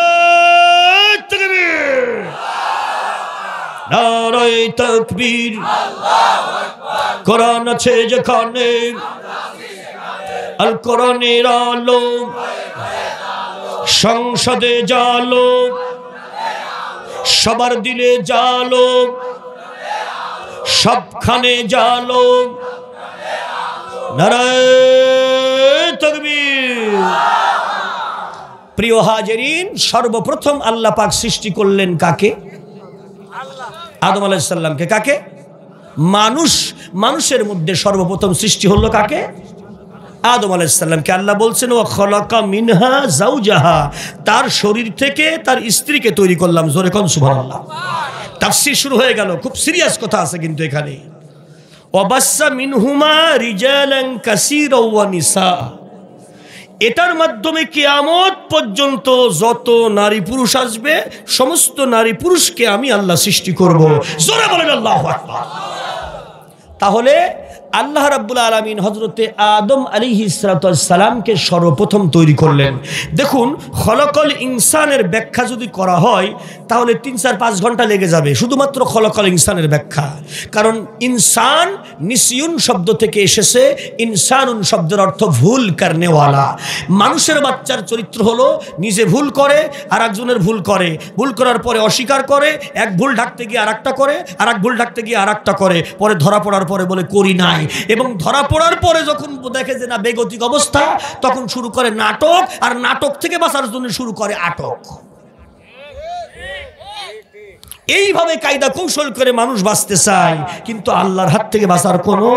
তাকবীর, নারায়ে তাকবীর, আল্লাহু আকবার। কোরআন আছে যেখানে, আল কোরআনের আলো, সংসদে জালো, সবার দিলে জালো, সবখানে জালো, নারায়ে তাকবীর। প্রিয় হাজিরিন, সর্বপ্রথম আল্লাহ পাক সৃষ্টি করলেন কাকে? আদম আলাইহিস সালামকে। কাকে? মানুষের মধ্যে সর্বপ্রথম সৃষ্টি হলো কাকে? আদম আলাইহিস সালামকে। আল্লাহ বলছেন, ওয়া খালাকা মিনহা যাওজাহা, তার শরীর থেকে তার স্ত্রীকে তৈরি করলাম। জোরে কোন সুবহানাল্লাহ। তাফসীর শুরু হয়ে গেল, খুব সিরিয়াস কথা আছে কিন্তু এখানে। ওয়াবাসসা মিনহুমা রিজালান কাসীরা ওয়া নিসা, এটার মাধ্যমে কিয়ামত পর্যন্ত যত নারী পুরুষ আসবে সমস্ত নারী পুরুষকে আমি আল্লাহ সৃষ্টি করব। জোরে বলেন আল্লাহু আকবার। তাহলে আল্লাহ রাব্বুল আলামিন হযরতে আদম আলাইহিস সালামকে সর্বপ্রথম তৈরি করলেন। দেখুন, খলকল ইনসানের ব্যাখ্যা যদি করা হয় তাহলে 3-4-5 ঘন্টা লেগে যাবে, শুধুমাত্র খলকল ইনসানের ব্যাখ্যা। কারণ ইনসান নিসিয়ুন শব্দ থেকে এসেছে, ইনসানুন শব্দের অর্থ ভুল করনেওয়ালা। মানুষের বাচ্চার চরিত্র হলো নিজে ভুল করে আর একজনের ভুল করে, ভুল করার পরে অস্বীকার করে, এক ভুল ঢাকতে গিয়ে আরেকটা করে, আর এক ভুল ঢাকতে গিয়ে আরেকটা করে, পরে ধরা পড়ার পরে বলে করি নাই। এবং ধরা পড়ার পরে যখন দেখে যে না বেগতিক অবস্থা, তখন শুরু করে নাটক, আর নাটক থেকে বাঁচার জন্য শুরু করে আটক। এইভাবে কায়দা কৌশল করে মানুষ বাঁচতে চায়, কিন্তু আল্লাহর হাত থেকে বাঁচার কোনো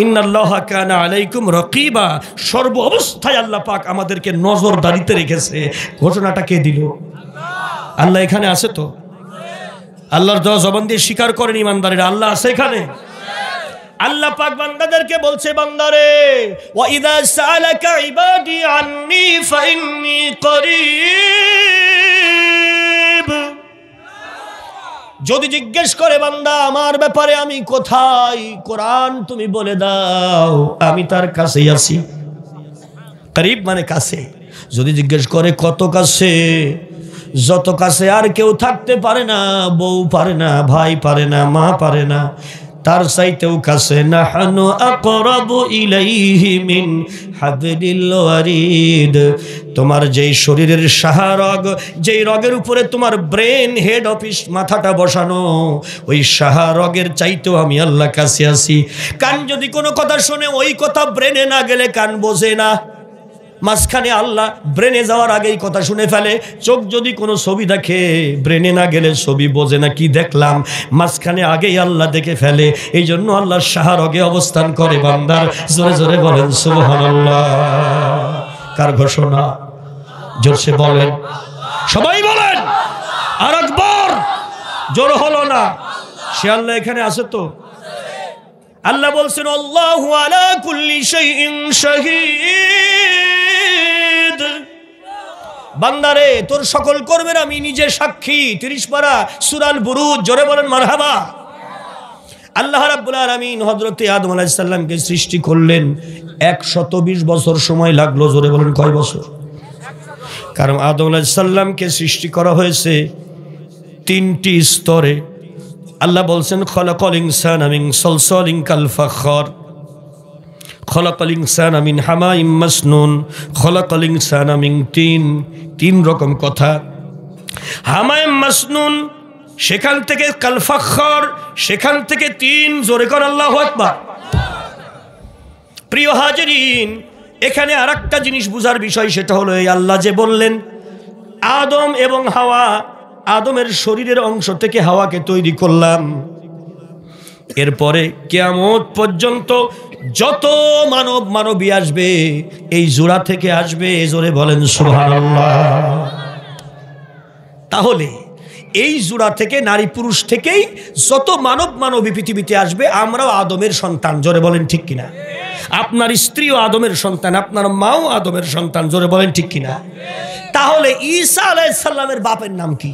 ইন্নাল্লাহা কানা আলাইকুম রাকিবা, সর্ব অবস্থায় আল্লাহ পাক আমাদেরকে নজরদারিতে রেখেছে। ঘটনাটা কে দিল? আল্লাহ এখানে আছে তো? আল্লাহর দেওয়া জবান দিয়ে স্বীকার করেন ইমানদারেরা, আল্লাহ আছে এখানে। আল্লাহ পাক বান্দাদেরকে বলছে, বান্দারে, ওয়া ইযা সাআলাকা ইবাদি আন্নী ফাইন্নী করিব, যদি জিজ্ঞেস করে বান্দা আমার ব্যাপারে আমি কোথায়, কোরআন তুমি বলে দাও আমি তার কাছেই আছি। করিব মানে কাছে। যদি জিজ্ঞেস করে কত কাছে, যত কাছে আর কেউ থাকতে পারে না, বউ পারে না, ভাই পারে না, মা পারে না, তার চাইতেও কাছে। নাহনু আকরাবু ইলাইহি মিন হাবলিল ওয়ারিদ, তোমার যেই শরীরের সাহারগ, যেই রগের উপরে তোমার ব্রেন হেড অফিস মাথাটা বসানো, ওই সাহারগের চাইতেও আমি আল্লাহ কাছে আছি। কান যদি কোনো কথা শুনে ওই কথা ব্রেনে না গেলে কান বোঝে না, মাঝখানে আল্লাহ ব্রেনে যাওয়ার আগেই কথা শুনে ফেলে। চোখ যদি কোনো ছবি দেখে ব্রেনে না গেলে ছবি বোঝে না কি দেখলাম, মাঝখানে আগেই আল্লাহ দেখে ফেলে। এই জন্য আল্লাহ শাহরগে অবস্থান করে বান্দার। জোরে জোরে বলেন সুবহানাল্লাহ। কার ঘোষণা? জোরসে বলেন, সবাই বলেন আর একবার। জোর হলো না, সে আল্লাহ এখানে আছে তো। আল্লাহ বলছেন, আল্লাহু আলা কুল্লি শাইইন শাহীদ, বান্দারে তোর সকল কর্মের আমি নিজে সাক্ষী। 30 পারা সূরা আল বুরুজ। জোরে বলেন মারহাবা। আল্লাহ রাব্বুল আলামিন হযরতে আদম আলাইহিস সালামকে সৃষ্টি করলেন, 120 বছর সময় লাগলো। জোরে বলেন কয় বছর? কারণ আদম আলাইহিস সালামকে সৃষ্টি করা হয়েছে 3টি স্তরে। আল্লাহ বলছেন, খলাকাল ইনসানা মিন সালসালিন কাল ফাখর, খলাকাল ইনসানা মিন হামাইম মাসনুন, খলাকাল ইনসানা মিন তিন। তিন রকম কথা। হামাইম মাসনুন, সেখান থেকে কাল ফাখর, সেখান থেকে তিন। জোরে কর আল্লাহু আকবার। প্রিয় হাজিরিন, এখানে আরেকটা জিনিস বুঝার বিষয়, সেটা হলো এই আল্লাহ যে বললেন আদম এবং হাওয়া, আদমের শরীরের অংশ থেকে হাওয়াকে তৈরি করলাম। এরপরে কিয়ামত পর্যন্ত যত মানবী আসবে এই জোড়া থেকে আসবে। জোরে বলেন সুবহানাল্লাহ। তাহলে এই জোড়া থেকে, নারী পুরুষ থেকেই যত মানবী পৃথিবীতে আসবে, আমরাও আদমের সন্তান। জোরে বলেন ঠিক কিনা? আপনার স্ত্রীও আদমের সন্তান, আপনার মাও আদমের সন্তান। জোরে বলেন ঠিক কিনা? তাহলে ঈসা আলাইহিস সালামের বাপের নাম কি?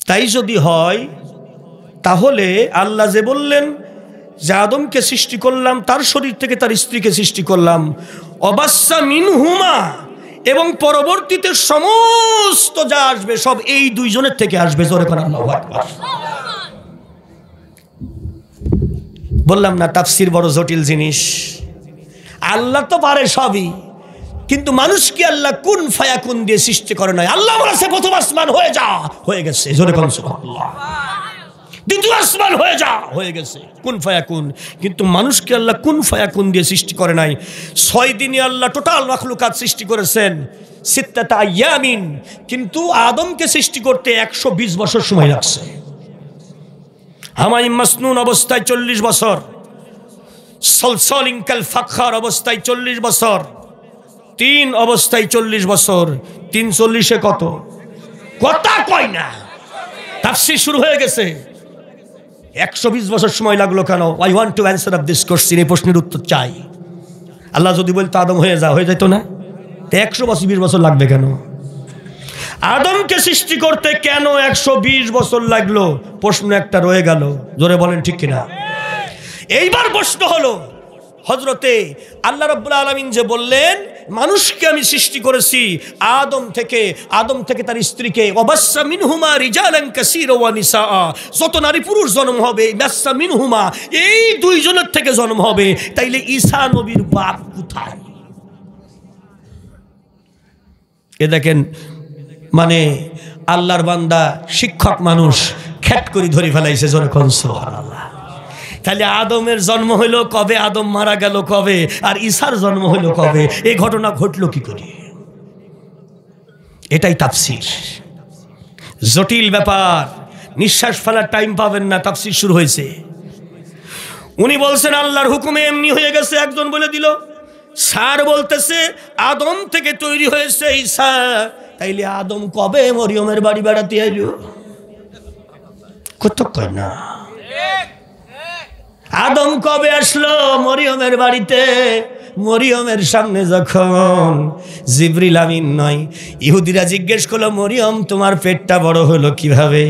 তাই যদি হয়, তাহলে আল্লাহ যে বললেন যে আদমকে সৃষ্টি করলাম, তার শরীর থেকে তার স্ত্রীকে সৃষ্টি করলাম, অবাসা মিনহুমা, এবং পরবর্তীতে সমস্ত যা আসবে সব এই দুইজনের থেকে আসবে। জোরে করে আল্লাহু আকবার। বললাম না তাফসীর বড় জটিল জিনিস। আল্লাহ তো পারে সবই, কিন্তু মানুষকে আল্লাহ কুন ফায়াকুন দিয়ে সৃষ্টি করে নাই। আল্লাহ বলেছে প্রথম আসমান হয়ে যা, হয়ে গেছে। জোরে কোন সুবহানাল্লাহ। দ্বিতীয় আসমান হয়ে যা, হয়ে গেছে। কুন ফায়াকুন। কিন্তু মানুষকে আল্লাহ কুন ফায়াকুন দিয়ে সৃষ্টি করে নাই। 6 দিনে আল্লাহ টোটাল মাখলুকাত সৃষ্টি করেছেন, সিত্তাতা আইয়ামিন। কিন্তু আদমকে সৃষ্টি করতে 120 বছর সময় লাগছে। হামাইম মাসনুন অবস্থায় 40 বছর, সলসলিন কাল ফাখর অবস্থায় 40 বছর, 3 অবস্থায় 40 বছর। 3 40 কত? কথা কয় না। তাফসীর শুরু হয়ে গেছে। 120 বছর সময় লাগলো কেন? I want to answer of this question. এই প্রশ্নের উত্তর চাই। আল্লাহ যদি বলতো আদম হয়ে যা, হয়ে যেত না? 120 বছর লাগবে কেন? আদমকে সৃষ্টি করতে কেন 120 বছর লাগলো? প্রশ্ন একটা রয়ে গেল। জোরে বলেন ঠিক কিনা? এইবার প্রশ্ন হলো, হযরতে আল্লাহ রাব্বুল আলামিন যে বললেন মানুষকে আমি সৃষ্টি করেছি আদম থেকে তার স্ত্রীকে, ওয়াবাসসা মিনহুমা রিজালান কাসীরা ওয়া নিসা, যত নারী পুরুষ জন্ম হবে, বাসসা মিনহুমা, এই দুইজনের থেকে জন্ম হবে। তাইলে ঈসা নবীর বাপ কোথায়? এ দেখেন, মানে আল্লাহর বান্দা শিক্ষক মানুষ খ্যাট করে ধরে ফেলাইছে। জোরে কোন সুবহানাল্লাহ। তাহলে আদমের জন্ম হইলো কবে, আদম মারা গেল কবে, আর ঈসার জন্ম হইলো কবে? এই ঘটনা ঘটলো কি করে? এটাই তাফসীর। জটিল ব্যাপার, নিঃশ্বাস ফেলার টাইম পাবেন না। তাফসীর শুরু হয়েছে। উনি বলছেন আল্লাহর হুকুমে এমনি হয়ে গেছে। একজন বলে দিল, স্যার বলতেছে আদম থেকে তৈরি হয়েছে ঈসা। তাইলে আদম কবে মরিয়মের বাড়ি বেড়াতে আইলো? কত কয় না। আদম কবে আসলো মরিয়মের বাড়িতে? মরিয়মের সামনে যখন জিবরিল আমিন নয়, ইহুদিরা জিজ্ঞেস করলো, মরিয়ম তোমার পেটটা বড় হলো কিভাবে?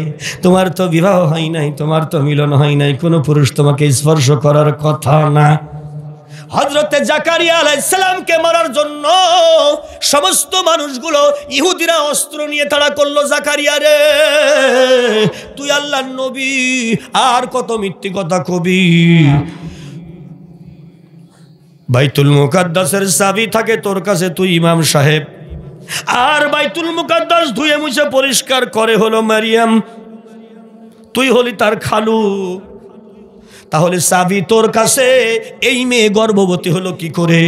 তোমার তো বিবাহ হয় নাই, তোমার তো মিলন হয় নাই, কোনো পুরুষ তোমাকে স্পর্শ করার কথা না। হযরতে জাকারিয়া আলাইহিস সালামকে মারার জন্য সমস্ত মানুষগুলো, ইহুদিরা অস্ত্র নিয়ে তাড়া করলো, জাকারিয়া রে তুই আল্লাহর নবী, আর কত মিথ্যে কথা কবি। বাইতুল মুকাদ্দাসের চাবি থাকে তোর কাছে, তুই ইমাম সাহেব। আর বাইতুল মুকাদ্দাস ধুয়ে মুছে পরিষ্কার করে হলো মারিয়াম, তুই হলি তার খালু। তাহলে চাবি তোর কাছে, এই মেয়ে গর্ভবতী হলো কি করে?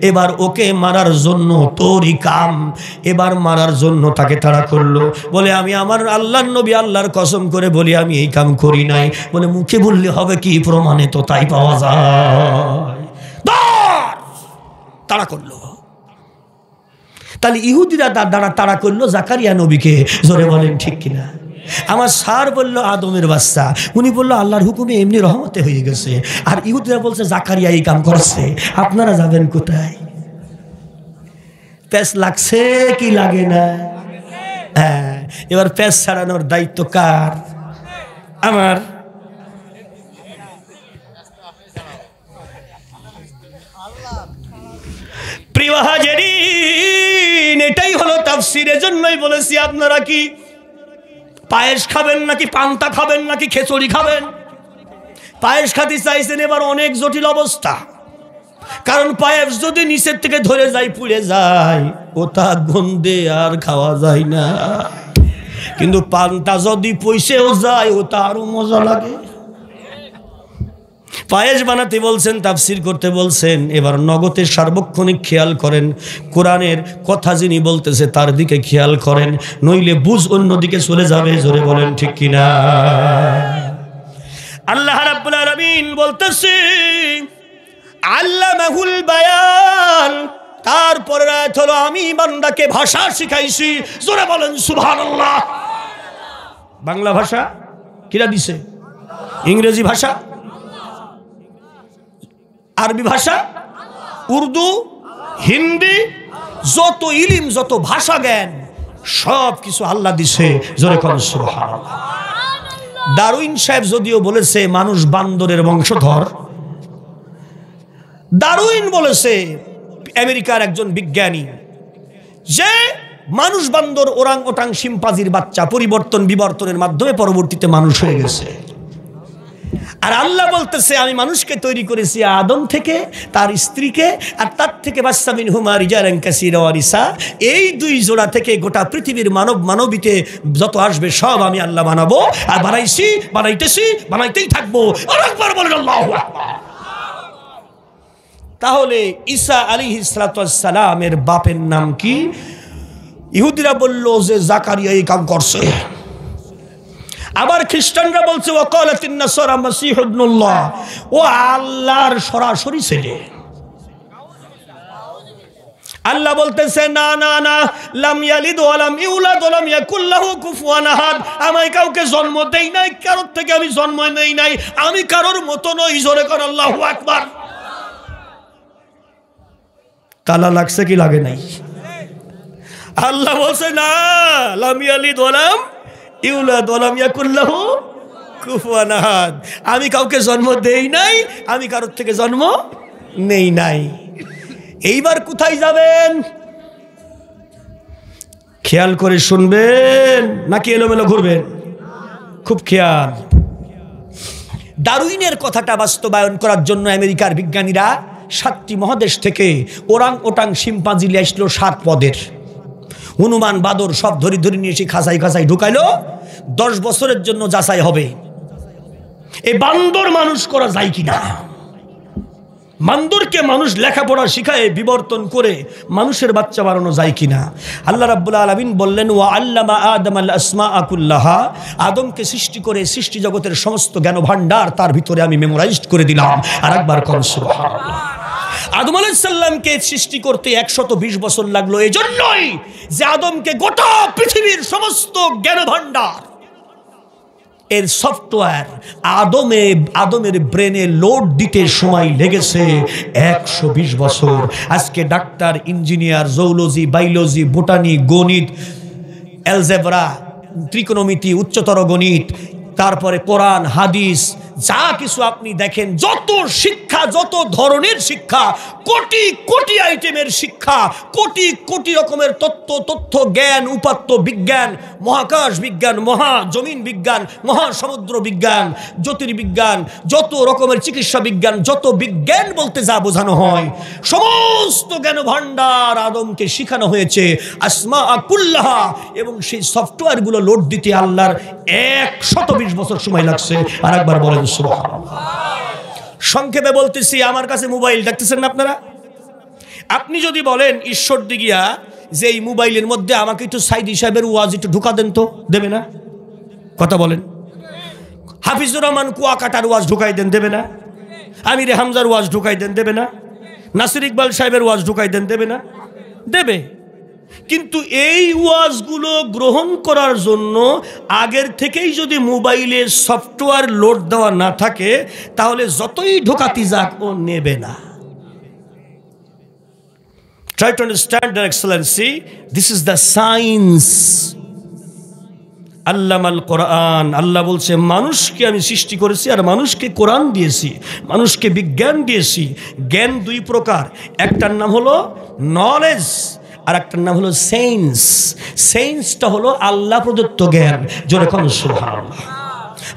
এবার ওকে মারার জন্য তোরই কাম, এবার মারার জন্য তাকে তাড়া করলো। বলে আমি আমার আল্লাহর নবী, আল্লাহর কসম করে বলি আমি এই কাম করি নাই। বলে মুখে বললে হবে কি, প্রমাণে তো তাই পাওয়া যায়। তাড়া করলো। তাহলে ইহুদিরা তার দ্বারা তাড়া করলো জাকারিয়া নবীকে। জোরে বলেন ঠিক কিনা? আমার স্যার বলল আদমের বাচ্চা, উনি বললো আল্লাহর হুকুমে এমনি রহমতে হয়ে গেছে। আর ইহুদিরা বলছে জাকারিয়া এই কাম করছে। আপনারা যাবেন কোথায়? প্যাস লাগছে কি লাগে না? হ্যাঁ, এবার প্যাস ছাড়ানোর দায়িত্ব কার? আমার। প্রিয় হাজিরিন, এটাই হলো তাফসীর। এজন্যই বলেছি আপনারা কি পায়েস খাবেন নাকি পান্তা খাবেন নাকি খিচুড়ি খাবেন? পায়েস খাতে চাইছেন, এবার অনেক জটিল অবস্থা। কারণ পায়েস যদি নিচের থেকে ধরে যায়, পুড়ে যায়, ওটা গন্ধে আর খাওয়া যায় না। কিন্তু পানটা যদি পয়সেও যায়, ওটা আরো মজা লাগে। পায়েস বানাতে বলছেন, তাফসির করতে বলছেন। এবার নগদের সার্বক্ষণিক খেয়াল করেন, কোরআনের কথা যিনি বলতেছে তার দিকে খেয়াল করেন, নইলে বুঝ অন্যদিকে চলে যাবে। জোরে বলেন ঠিক কিনা? আল্লাহ রাব্বুল আলামিন বলতেছে আল্লামাহুল বায়ান, তারপরে আয়াত হলো আমি বান্দাকে ভাষা শিখাইছি। জোরে বলেন সুবহানাল্লাহ। বাংলা ভাষা কিরা দিছে? ইংরেজি ভাষা, আরবি ভাষা, উর্দু, হিন্দি, যত ইলিম, যত ভাষা জ্ঞান সব কিছু আল্লাহ দিছে। জোরে কোন সুবহানাল্লাহ। ডারউইন সাহেব যদিও বলেছে মানুষ বান্দরের বংশধর, ডারউইন বলেছে, আমেরিকার একজন বিজ্ঞানী, যে মানুষ বান্দর, ওরাং ওটাং, শিম্পাজির বাচ্চা পরিবর্তন বিবর্তনের মাধ্যমে পরবর্তীতে মানুষ হয়ে গেছে। আর আল্লাহ বলতেছে আমি মানুষকে তৈরি করেছি আদম থেকে, তার স্ত্রীকে, আর তার থেকে বাচ্চা মিনহুমা রিজালান কাসীরা ওয়া নিসা। এই দুই জোড়া থেকে গোটা পৃথিবীর মানব মানবীতে যত আসবে সব আমি আল্লাহ বানাবো, আর বানাইছি, বানাইতেছি, বানাইতেই থাকবো। আরেকবার বলেন আল্লাহু আকবার। তাহলে ঈসা আলাইহিস সালাতু ওয়াস সালামের বাপের নাম কি? ইহুদিরা বলল যে জাকারিয়া এই কাম করছে। আবার খ্রিস্টানরা বলছে ওয়াকালাতিন নাসারা মাসীহ ইবনুল্লাহ, ও আল্লাহর সরাসরি ছেলে। আল্লাহ বলতেছে না না না, লাম ইয়ালিদ ওয়া লাম ইউলাদ ওয়া লাম ইয়াকুল লাহু কুফুয়ান আহাদ। আমি কাউকে জন্ম দেই নাই, কারোর থেকে আমি জন্ম নেই নাই, আমি কারোর মতো নই। জোরে কর আল্লাহু আকবার। তালা লাগছে কি লাগে নাই? আল্লাহ বলছে না, লাম ইয়ালিদ ওয়া লাম ইউলাদ ওয়া লাম ইয়াকুল লাহু কুফুয়ান আহাদ। আমি কাউকে জন্ম দেই নাই, আমি কারোর থেকে জন্ম নেই নাই। এইবার কোথায় যাবেন খেয়াল করে শুনবেন, নাকি এলোমেলো ঘুরবেন? খুব খেয়াল। ডারউইনের কথাটা বাস্তবায়ন করার জন্য আমেরিকার বিজ্ঞানীরা 7টি মহাদেশ থেকে ওরাং ওটাং শিম্পাঞ্জি নিয়ে আসলো 7 পদের। হনুমান বাদর সব ধরি ধরি নিয়ে এসে খাঁচাই খাঁচাই ঢুকাইলো। 10 বছরের জন্য যাচাই হবে এই বান্দর মানুষ করা যায় কিনা। বান্দরকে মানুষ লেখাপড়া শিখায় বিবর্তন করে মানুষের বাচ্চা বানানো যায় কিনা। আল্লাহ রাব্বুল আলামিন বললেন ওয়া আল্লামা আদমাল আসমাআ কুল্লাহা, আদমকে সৃষ্টি করে সৃষ্টি জগতের সমস্ত জ্ঞান ভান্ডার তার ভিতরে আমি মেমোরাইজড করে দিলাম। আর একবার কোন সুবহানাল্লাহ। আদম আলাইহিস সালামকে সৃষ্টি করতে 120 বছর লাগলো, এজন্যই যে আদমকে গোটা পৃথিবীর সমস্ত জ্ঞান ভান্ডার এর সফটওয়্যার আদমের ব্রেনে লোড দিতে সময় লেগেছে 120 বছর। আজকে doctor, engineer, zoology, biology, botany, গণিত, অ্যালজেব্রা, ত্রিকোণমিতি, উচ্চতর গণিত, তারপরে কোরআন, হাদিস, যা কিছু আপনি দেখেন, যত শিক্ষা, যত ধরনের শিক্ষা, কোটি কোটি আইটেমের শিক্ষা, কোটি কোটি রকমের তথ্য জ্ঞান, উপাত্ত বিজ্ঞান, মহাকাশ বিজ্ঞান, মহাজমিন বিজ্ঞান, মহাসমুদ্র বিজ্ঞান, জ্যোতির্বিজ্ঞান, যত রকমের চিকিৎসা বিজ্ঞান, যত বিজ্ঞান বলতে যা বোঝানো হয়, সমস্ত জ্ঞান ভান্ডার আদমকে শিখানো হয়েছে আসমা কুল্লাহা। এবং সেই সফটওয়্যারগুলো লোড দিতে আল্লাহর 120 বছর সময় লাগছে। আর একবার বলেন সুবহানাল্লাহ। সংক্ষেপে বলতেছি, আমার কাছে মোবাইল দেখতেছেন না আপনারা? আপনি যদি বলেন ঈশ্বর দিগিয়া যে এই মোবাইলের মধ্যে আমাকে একটু সাইদি সাহেবের ওয়াজ একটু ঢুকা দেন, তো দেবে না? কথা বলেন। হাফিজুর রহমান কুয়াকাটার ওয়াজ ঢুকাই দেন, দেবে না? আমির হামজার ওয়াজ ঢুকাই দেন, দেবে না? নাসির ইকবাল সাহেবের ওয়াজ ঢুকাই দেন, দেবে না? দেবে। কিন্তু এই ওয়াজগুলো গ্রহণ করার জন্য আগের থেকেই যদি মোবাইলে সফটওয়্যার লোড দেওয়া না থাকে, তাহলে যতই ঢোকাতি যাক ও নেবে না। Try to understand their excellency. This is the science. আল্লামাল কোরআন। আল্লাহ বলছে মানুষকে আমি সৃষ্টি করেছি আর মানুষকে কোরআন দিয়েছি, মানুষকে বিজ্ঞান দিয়েছি। জ্ঞান 2 প্রকার, একটার নাম হলো নলেজ আর একটার নাম হলো সেন্স। সেন্সটা হলো আল্লাহ প্রদত্ত জ্ঞান। জোরে কোন সুবহানাল্লাহ।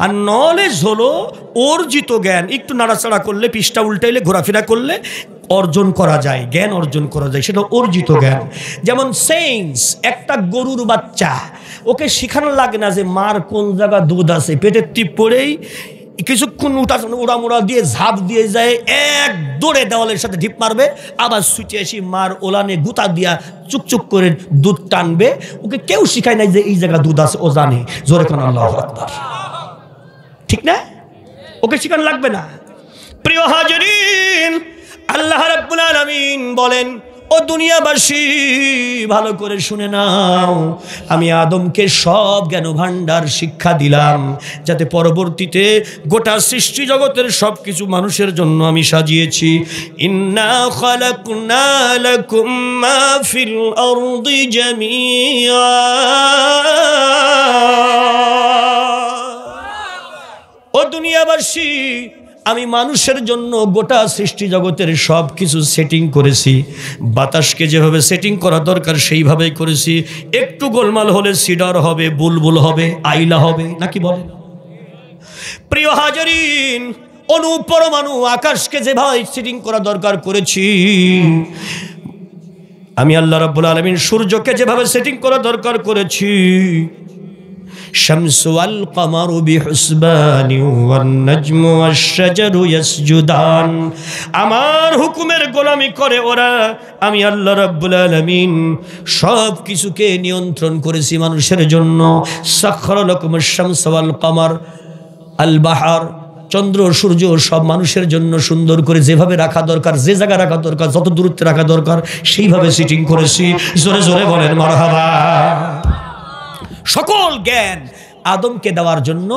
আর নলেজ হলো অর্জিত জ্ঞান। একটু নাড়াচাড়া করলে, পৃষ্ঠা উল্টাইলে, ঘোরাফেরা করলে অর্জন করা যায়, জ্ঞান অর্জন করা যায়, সেটা অর্জিত জ্ঞান। যেমন সেন্স, একটা গরুর বাচ্চা, ওকে শেখানো লাগে না যে মার কোন জায়গা দুধ আছে, পেটের টিপ পড়েই কিছুক্ষণ উড়ামুড়া দিয়ে ঝাঁপ দিয়ে যায়, এক দৌড়ে দেওয়ালের সাথে ঢিপ মারবে, আবার ছুটে এসে মার ওলানে গুতা দিয়া চুকচুক করে দুধ টানবে। ওকে কেউ শিখায় নাই যে এই জায়গা দুধ আছে, ও জানে। জোরে কোন আল্লাহু আকবার, ঠিক না? ওকে শিখানো লাগবে না। প্রিয় হাজিরিন, আল্লাহ রাব্বুল আলামিন বলেন, ও দুনিয়াবাসী ভালো করে শুনে নাও, আমি আদমকে সব জ্ঞান ভাণ্ডার শিক্ষা দিলাম, যাতে পরবর্তীতে গোটা সৃষ্টি জগতের সব কিছু মানুষের জন্য আমি সাজিয়েছি। ইন্না খালাকনা লাকুম মা ফিল আরদি জামিআ, ও দুনিয়াবাসী আমি মানুষের জন্য গোটা সৃষ্টি জগতের সব কিছু সেটিং করেছি। বাতাসকে যেভাবে সেটিং করা দরকার সেইভাবেই করেছি। একটু গোলমাল হলে সিডার হবে, বুলবুল হবে, আইলা হবে, নাকি বলে? প্রিয় হাজিরিন, অণু পরমাণু আকাশকে যেভাবে সেটিং করা দরকার করেছি, আমি আল্লাহ রাব্বুল আলামিন সূর্যকে যেভাবে সেটিং করা দরকার করেছি, শামসু ওয়াল কমারু বিহুসবানি ওয়ান নাজমু ওয়াশ শাজারু ইয়াসজুদান, আমার হুকুমের গোলামি করে ওরা। আমি আল্লাহ রাব্বুল আলামিন সব কিছুকে নিয়ন্ত্রণ করেছি মানুষের জন্য। সাখখারা লাকুমুশ শামসা ওয়াল কমার, আল বাহার, চন্দ্র সূর্য সব মানুষের জন্য সুন্দর করে যেভাবে রাখা দরকার, যে জায়গায় রাখা দরকার, যত দূরত্বে রাখা দরকার, সেইভাবে সেটিং করেছি। জোরে জোরে বলেন মারহাবা। সকল জ্ঞান আদমকে দেওয়ার জন্য।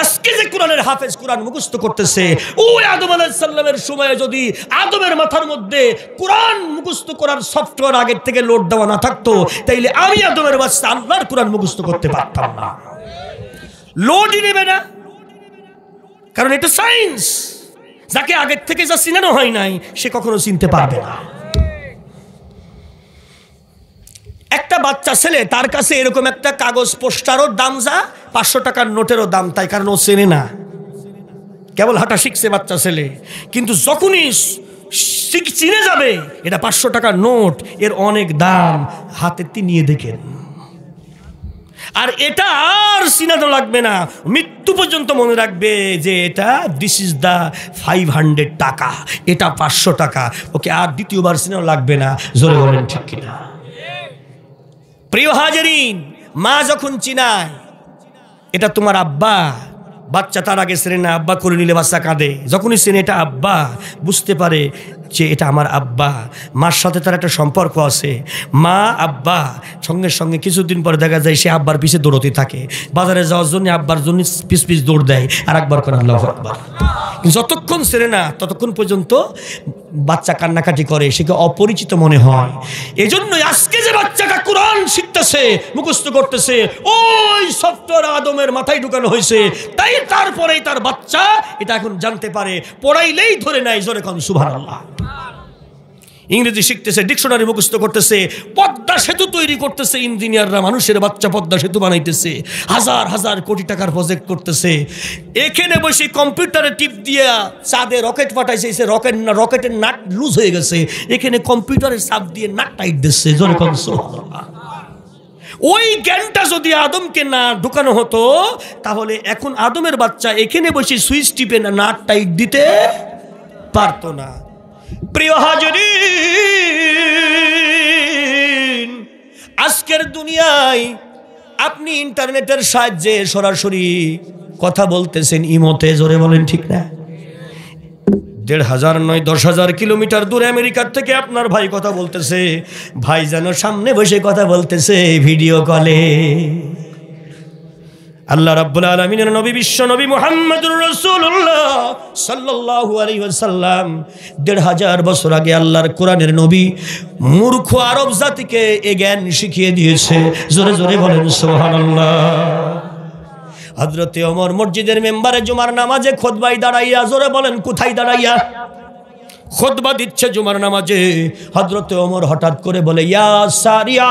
আজকে যে কোরআনের হাফেজ কোরআন মুখস্থ করতেছে, ওই আদম আলাইহিস সালামের সময়ে যদি আদমের মাথার মধ্যে কোরআন মুখস্থ করার সফটওয়্যার আগের থেকে লোড দেওয়া না থাকতো, তাইলে আমি আদমের বাচ্চা আল্লাহর কোরআন মুখস্থ করতে পারতাম না। লোডই নেবে না, কারণ এটা সায়েন্স। যাকে আগের থেকে যা চিনানো হয় নাই, সে কখনো চিনতে পারবে না। একটা বাচ্চা ছেলে, তার কাছে এরকম একটা কাগজ পোস্টারও দাম যা, 500 টাকার নোটেরও দাম তাই, কারণ ও চেনে না, কেবল হাঁটা শিখছে বাচ্চা ছেলে। কিন্তু যখনই চিনে যাবে এটা 500 টাকার নোট, এর অনেক দাম, হাতে নিয়ে দেখেন। আর এটা আর চিনানো লাগবে না, মৃত্যু পর্যন্ত মনে রাখবে যে এটা দিস ইজ দ্য 500 টাকা, এটা 500 টাকা। ওকে আর দ্বিতীয়বার চিনানো লাগবে না। জোরে বলেন ঠিক কিনা? প্রিয় হাজিরিন, মা যখন চিনায় এটা তোমার আব্বা, বাচ্চা তার আগে চেনে না, আব্বা করে নিলে বাচ্চা কাঁদে। যখনই চেনে এটা আব্বা, বুঝতে পারে যে এটা আমার আব্বা। মার সাথে তার একটা সম্পর্ক আছে। মা আব্বা সঙ্গে সঙ্গে কিছুদিন পরে দেখা যায় সে আব্বার পিছে দৌড়তে থাকে, বাজারে যাওয়ার জন্য আব্বার জন্য পিছ পিছ দৌড় দেয়, আর একবার করে আল্লাহু আকবার। যতক্ষণ চেনে না ততক্ষণ পর্যন্ত বাচ্চা কান্নাকাটি করে, সেকে অপরিচিত মনে হয়। এজন্যই আজকে যে বাচ্চাটা কোরআন শিখতেছে, মুখস্থ করতেছে, ওই সফটওয়্যার আদমের মাথায় ঢুকানো হয়েছে, তাই তারপরেই তার বাচ্চা এটা এখন জানতে পারে, পড়াইলেই ধরে নেয়। জোরে কোন সুবহানাল্লাহ। ইংরেজি শিখতেছে, ডিকশনারি মুখস্থ করতেছে, পদ্মা সেতু তৈরি করতেছে ইঞ্জিনিয়াররা, মানুষের বাচ্চা পদ্মা সেতু বানাইতেছে, হাজার হাজার কোটি টাকার প্রজেক্ট করতেছে। এখানে বসে কম্পিউটারে টিপ দিয়া চাঁদে রকেট পাঠাইছে, সে রকেটের নাট লুজ হয়ে গেছে, এখানে কম্পিউটারের চাপ দিয়ে নাট টাইট দিচ্ছে। জোরে কোন সুবহানাল্লাহ। ওই জ্ঞানটা যদি আদমকে না ঢুকানো হতো, তাহলে এখন আদমের বাচ্চা এখানে বসে সুইচ টিপে না নাট টাইট দিতে পারতো না। প্রিয় হাজিরিন, আজকের দুনিয়ায় আপনি ইন্টারনেটের সাহায্যে সরাসরি কথা বলতেছেন ইমোতে। জোরে বলেন ঠিক না? 1,500 নয় 10,000 কিলোমিটার দূরে আমেরিকার থেকে আপনার ভাই কথা বলতেছে, ভাই যেন সামনে বসে কথা বলতেছে ভিডিও কলে। আল্লাহ রাব্বুল আলামিনের নবী বিশ্ব নবী মুহাম্মদুর রাসূলুল্লাহ সাল্লাল্লাহু আলাইহি ওয়াসাল্লাম 1,500 বছর আগে আল্লাহর কোরআনের নবী মূর্খ আরব জাতিকে এই জ্ঞান শিখিয়ে দিয়েছে। জোরে জোরে বলেন সুবহানাল্লাহ। হযরতে ওমর মসজিদের মেম্বারে জুমার নামাজে খুতবায় দাঁড়াইয়া, জোরে বলেন কোথায় দাঁড়াইয়া খুতবা দিচ্ছে জুমার নামাজে, হযরতে ওমর হঠাৎ করে বলে, ইয়া সারিয়া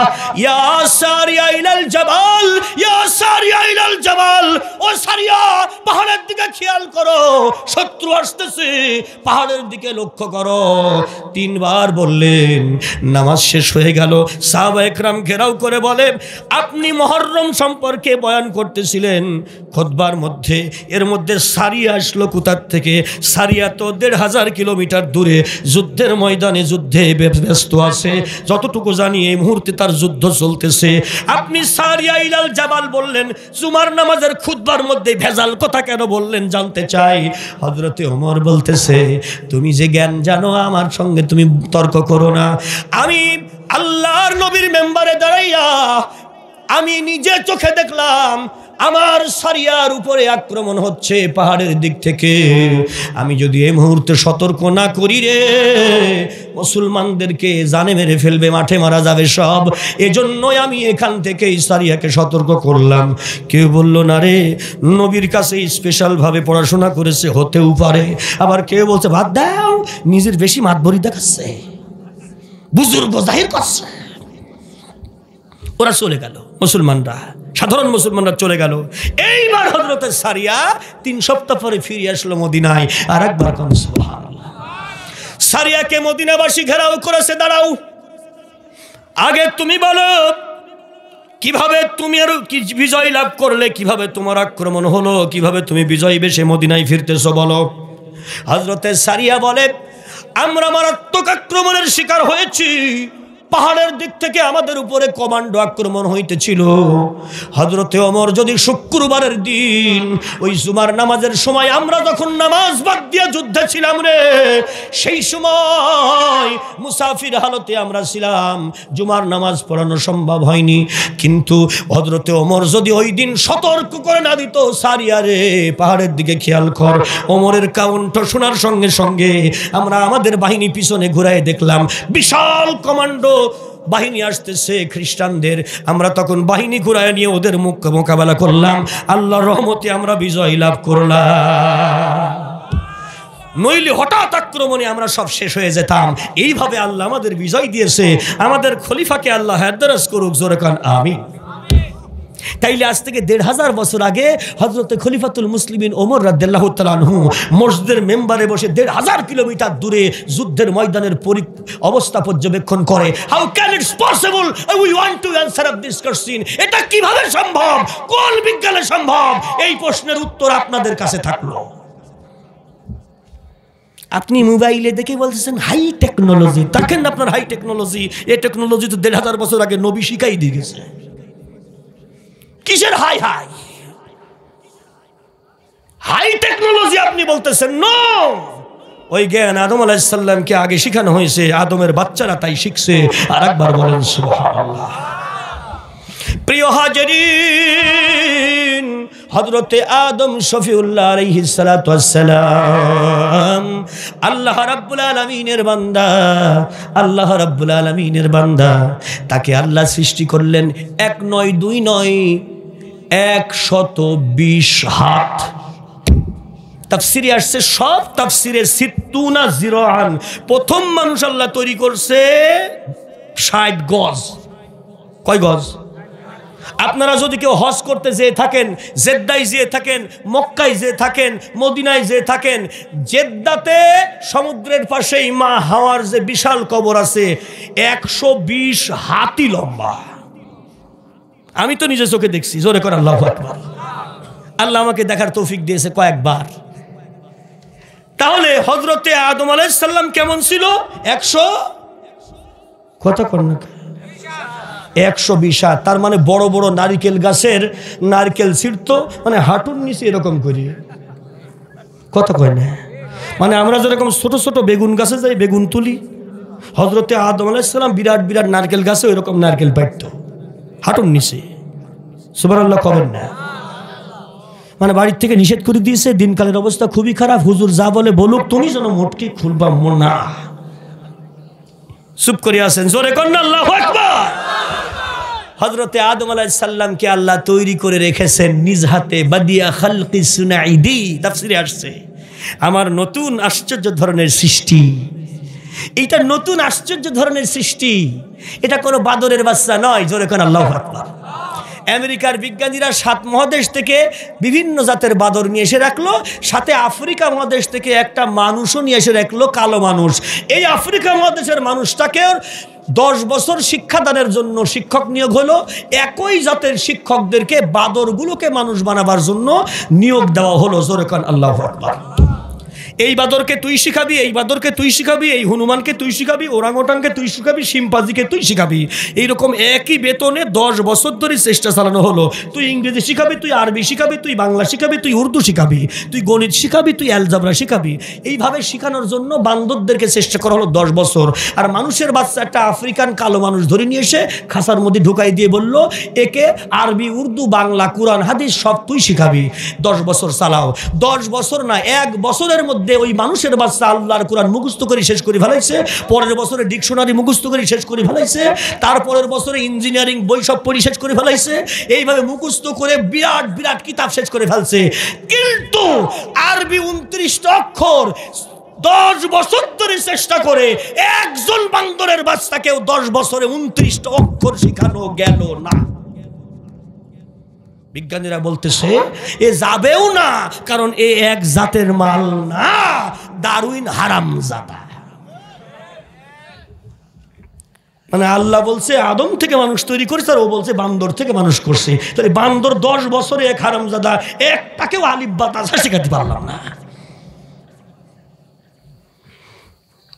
ইলাল জাবাল, ইয়া সারিয়া ইলাল জাবাল, ও সারিয়া পাহাড়ের দিকে খেয়াল করো, শত্রু আসতেছে, পাহাড়ের দিকে লক্ষ্য করো। 3 বার বললেন। নামাজ শেষ হয়ে গেল। সাহাবা একরাম ঘেরাও করে বলে, আপনি মুহররম সম্পর্কে বয়ান করতেছিলেন খুতবার মধ্যে, এর মধ্যে সারিয়া আসলো কোথার থেকে? সারিয়া তো 1500 কিলোমিটার দূরে যুদ্ধের ময়দানে যুদ্ধে ব্যস্ত আছে, যতটুকু জানি এই মুহূর্তে তার যুদ্ধ চলতেছে। আপনি সারিয়া ইলাল জাবাল বললেন, জুমার নামাজের খুতবার মধ্যে ভেজাল কথা কেন বললেন জানতে চাই। হযরতে ওমর বলতেছে, তুমি যে জ্ঞান জানো আমার সঙ্গে তুমি তর্ক করো না। আমি আল্লাহর নবীর মেম্বারে দাঁড়াইয়া আমি নিজে চোখে দেখলাম আমার সারিয়ার উপরে আক্রমণ হচ্ছে পাহাড়ের দিক থেকে। আমি যদি এই মুহূর্তে সতর্ক না করি রে, মুসলমানদেরকে জানে মেরে ফেলবে, মাঠে মারা যাবে সব। এজন্যই আমি এখান থেকে সারিয়াকে সতর্ক করলাম। কেউ বলল না রে, নবীর কাছে স্পেশাল ভাবে পড়াশোনা করেছে, হতেও পারে। আবার কেউ বলছে ভাত দাও, নিজের বেশি মাতবরি দেখাচ্ছে, বুজুর্গ জাহির করছে। ওরা চলে গেল, মুসলমানরা, সাধারণ মুসলমানরা চলে গেল। এইবার হযরতে সারিয়া 3 সপ্তাহ পরে ফিরে আসলো মদিনায়। আর একবার কোন সুবহানাল্লাহ। সারিয়াকে মদিনাবাসী ঘেরাও করেছে, দাঁড়াও, আগে তুমি বলো কিভাবে তুমি আর কি বিজয় লাভ করলে, কিভাবে তোমার আক্রমণ হলো, কিভাবে তুমি বিজয় বেশে মদিনায় ফিরতেছো বলো। হযরতে সারিয়া বলে, আমরা মারাত্মক আক্রমণের শিকার হয়েছি। পাহাড়ের দিক থেকে আমাদের উপরে কমান্ডো আক্রমণ হইতেছিল। হযরতে ওমর যদি শুক্রবারের দিন ওই জুমার নামাজের সময় আমরা যখন নামাজ বাদ দিয়ে যুদ্ধে ছিলাম রে, সেই সময় মুসাফির হালতে আমরা ছিলাম, জুমার নামাজ পড়ানো সম্ভব হয়নি। কিন্তু হযরতে ওমর যদি ওই দিন সতর্ক করে না দিত, সারিয়া রে পাহাড়ের দিকে খেয়াল কর, ওমরের কণ্ঠ শোনার সঙ্গে সঙ্গে আমরা আমাদের বাহিনী পিছনে ঘুরায় দেখলাম বিশাল কমান্ডো বাহিনী আসতেছে খ্রিস্টানদের। আমরা তখন বাহিনী ঘুরায় নিয়ে ওদের মোকাবেলা করলাম, আল্লাহর রহমতে আমরা বিজয় লাভ করলাম। নইলে হঠাৎ আক্রমণে আমরা সব শেষ হয়ে যেতাম। এইভাবে আল্লাহ আমাদের বিজয় দিয়েছে। আমাদের খলিফাকে আল্লাহ হেদায়েত করুক, জোরে কান আমিন। তাইলে আজ থেকে 1500 বছর আগে হযরতে খলিফাতুল মুসলিমিন ওমর রাদিয়াল্লাহু তাআলা আনহু মসজিদের মেম্বারে বসে 1500 কিলোমিটার দূরে যুদ্ধের ময়দানের অবস্থা পর্যবেক্ষণ করে। How can it's possible, we want to answer of this question. এটা কিভাবে সম্ভব, কোন বিজ্ঞানে সম্ভব? এই প্রশ্নের উত্তর আপনাদের কাছে থাকলো। আপনি মোবাইলে দেখে বলতেছেন হাই টেকনোলজি, দেখেন আপনার হাই টেকনোলজি। এই টেকনোলজি তো 1500 বছর আগে নবী শিখাই দিয়ে গেছে। কিসের হাই হাই হাই টেকনোলজি আপনি বলতেছেন? নো, ওই জ্ঞান আদম আলাইহিস সালামকে আগে শিখানো হয়েছে, আদমের বাচ্চারা তাই শিখছে। আর একবার বলেন সুবহানাল্লাহ। প্রিয় হাজিরিন, হযরতে আদম শফিউল্লাহ আলাইহিস সালাতু ওয়াস সালাম আল্লাহ রাব্বুল আলামিনের বান্দা, আল্লাহ রাব্বুল আলামিনের বান্দা। তাকে আল্লাহ সৃষ্টি করলেন 1 নয় 2 নয় 120 হাত। তাফসিরে আসছে, সব তাফসিরে 60 জিরাআন। প্রথম মানুষ আল্লাহ তৈরি করছে 60 গজ। কয় গজ? আপনারা যদি কেউ হজ করতে যেয়ে থাকেন, জেদ্দায় যেয়ে থাকেন, মক্কায় যেয়ে থাকেন, মদিনায় যেয়ে থাকেন, জেদ্দাতে সমুদ্রের পাশেই মা হাওয়ার যে বিশাল কবর আছে, 120 হাতি লম্বা। আমি তো নিজে চোখে দেখছি, জোরে করে আল্লাহু আকবার। আল্লাহ আমাকে দেখার তৌফিক দিয়েছে কয়েকবার। তাহলে হযরতে আদম আলাইহিস সালাম কেমন ছিল? 100 কত কর্ণ 120 হাত। তার মানে বড় বড় নারকেল গাছের নারকেল ছিঁড়তো, মানে হাঁটুর নিচে এরকম করি। কত কয় না, মানে আমরা যেরকম ছোট ছোট বেগুন গাছে যাই বেগুন তুলি, হযরতে আদম আলাইহিস সালাম বিরাট বিরাট নারকেল গাছে ওইরকম নারকেল পাইতো হাঁটুর নিচে। সুবহানাল্লাহ করেন না? মানে বাড়ির থেকে নিষেধ করে দিয়েছে, দিনকালের অবস্থা খুবই খারাপ, হুজুর যা বলে বলুক, তুমি যেন মোটকি খুলবা না। চুপ করে আছেন, জোরে কর না আল্লাহু আকবার। হযরতে আদম আলাইহিস সালামকে আল্লাহ তৈরি করে রেখেছেন নিজ হাতে, বাদিয়া খালকি সুনাইদি। তাফসিরে আসছে আমার নতুন আশ্চর্য ধরনের সৃষ্টি। এইটা নতুন আশ্চর্য ধরনের সৃষ্টি, এটা কোনো বাদরের বাচ্চা নয়। জোরে কোন আল্লাহু আকবার। আমেরিকার বিজ্ঞানীরা 7 মহাদেশ থেকে বিভিন্ন জাতের বাদর নিয়ে এসে রাখলো, সাথে আফ্রিকা মহাদেশ থেকে একটা মানুষও নিয়ে এসে রাখলো, কালো মানুষ। এই আফ্রিকা মহাদেশের মানুষটাকে 10 বছর শিক্ষাদানের জন্য শিক্ষক নিয়োগ হলো। একই জাতের শিক্ষকদেরকে বাদরগুলোকে মানুষ বানাবার জন্য নিয়োগ দেওয়া হলো। জোরে কান আল্লাহু আকবার। এই বাদরকে তুই শিখাবি, এই বাদরকে তুই শিখাবি, এই হনুমানকে তুই শিখাবি, ওরাংওটাংকে তুই শিখাবি, শিম্পাজিকে তুই শিখাবি। এইরকম একই বেতনে 10 বছর ধরে চেষ্টা চালানো হলো। তুই ইংরেজি শিখাবি, তুই আরবি শিখাবি, তুই বাংলা শিখাবি, তুই উর্দু শিখাবি, তুই গণিত শিখাবি, তুই অ্যালজাবরা শিখাবি। এইভাবে শেখানোর জন্য বান্দরদেরকে চেষ্টা করা হলো 10 বছর। আর মানুষের বাচ্চা একটা আফ্রিকান কালো মানুষ ধরে নিয়ে এসে খাসার মধ্যে ঢুকাই দিয়ে বলল, একে আরবি, উর্দু, বাংলা, কুরআন, হাদিস সব তুই শিখাবি। 10 বছর চালাও। 10 বছর না, 1 বছরের মধ্যে ওই মানুষের বাচ্চা আল্লাহর কোরআন মুখস্থ করে শেষ করে ফেলাইছে, পরের বছরে ডিকশনারি মুখস্থ করে শেষ করে ফেলাইছে, তারপরের বছরে ইঞ্জিনিয়ারিং বই সব পড়ে শেষ করে ফেলাইছে। এইভাবে মুখস্থ করে বিরাট বিরাট কিতাব শেষ করে ফেলছে। কিন্তু আরবি 29টা অক্ষর 10 বছর ধরে চেষ্টা করে একজন বান্দরের বাচ্চাকেও 10 বছরে 29টা অক্ষর শেখানো গেল না। বিজ্ঞানীরা বলতেছে এ যাবেও না, কারণ এ এক জাতের মাল না, দারুইন হারামজাদা। মানে আল্লাহ বলছে আদম থেকে মানুষ তৈরি করেছে, আর ও বলছে বান্দর থেকে মানুষ করছে। তাহলে বান্দর 10 বছরে এক হারামজাদা, একটাকেও আলিফ বা তাসা শেখাতে পারলাম না।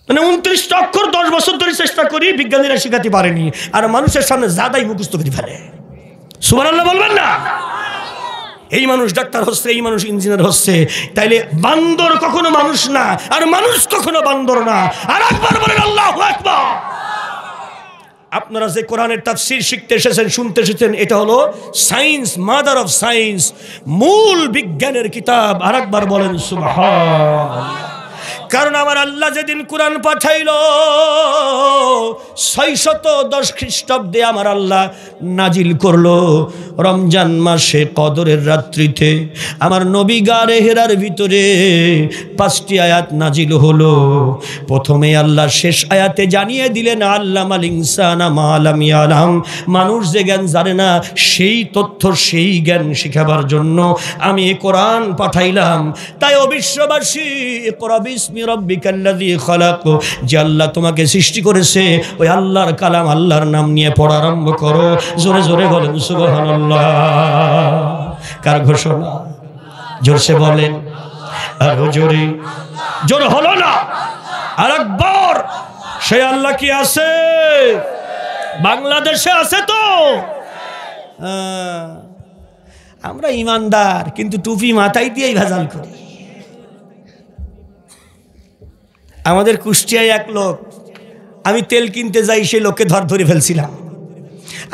মানে 29টা অক্ষর 10 বছর ধরে চেষ্টা করি, বিজ্ঞানীরা শেখাতে পারেনি, আর মানুষের সামনে জাদাই মুখস্থ করে ফেলে। সুবহানাল্লাহ বলবেন না? এই মানুষ ডাক্তার হচ্ছে, এই মানুষ ইঞ্জিনিয়ার হচ্ছে। তাইলে বান্দর কখনো মানুষ না, আর মানুষ কখনো বান্দর না। আর একবার বলেন আল্লাহু আকবার। আপনারা যে কোরআনের তাফসীর শিখতে এসেছেন, শুনতে এসেছেন, এটা হলো সায়েন্স, মাদার অফ সায়েন্স, মূল বিজ্ঞানের কিতাব। আর একবার বলেন সুবহানাল্লাহ। কারণ আমার আল্লাহ যেদিন কোরআন পাঠাইল 610 খ্রিস্টাব্দে আমার আল্লাহ নাজিল করলো রমজান মাসে কদরের রাত্রিতে। আমার নবী গারে হেরার ভিতরে 5টি আয়াত নাজিল হলো। প্রথমে আল্লাহ শেষ আয়াতে জানিয়ে দিলেন আল্লামাল ইনসানা মা লাম ইয়ালাম, মানুষ যে জ্ঞান জানে না সেই তথ্য, সেই জ্ঞান শেখাবার জন্য আমি এই কোরআন পাঠাইলাম। তাই ও বিশ্ববাসী, ইকরা বিসমি রাব্বিকাল্লাযী খালাক, যে আল্লাহ তোমাকে সৃষ্টি করেছে ওই আল্লাহর কালাম, আল্লাহর নাম নিয়ে পড়া আরম্ভ করো। জোরে জোরে বলেন সুবহানাল্লাহ। কার ঘোষণা? জোরসে বলেন, আরো জোরে। জোর হলো না? আরেকবার। সেই আল্লাহ কি আছে? বাংলাদেশে আছে তো? আমরা ইমানদার, কিন্তু টুপি মাথায় দিয়েই ভেজাল করি। আমাদের কুষ্টিয়ায় এক লোক, আমি তেল কিনতে যাই, সেই লোককে ধরে ফেলছিলাম।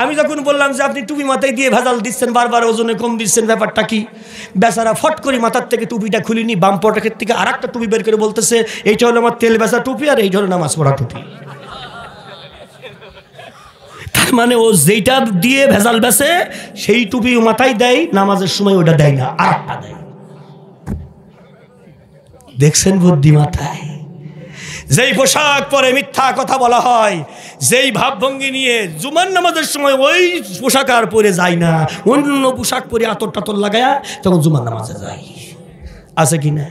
আমি যখন বললাম যে আপনি টুপি মাথায় দিয়ে ভেজাল দিচ্ছেন, বারবার ওজনে কম দিচ্ছেন, ব্যাপারটা কি? বেচারা ফট করে মাথার থেকে টুপিটা খুলিনি, বাম পকেট থেকে আর একটা টুপি বের করে বলতেছে এইটা হলো আমার তেল বেচা টুপি, আর এইটা হলো নামাজ পড়া টুপি। তার মানে ও যেইটা দিয়ে ভেজাল বেচে সেই টুপি মাথায় দেয়, নামাজের সময় ওটা দেয় না, আর একটা দেয়। দেখছেন বুদ্ধি মাথায়? যেই পোশাক পরে মিথ্যা কথা বলা হয়, যেই ভাবভঙ্গি নিয়ে জুমার নামাজের সময় ওই পোশাক আর পরে যায় না, অন্য পোশাক পরে আতর টাতর লাগায়া তখন জুমার নামাজে যায়। আছে কিনা?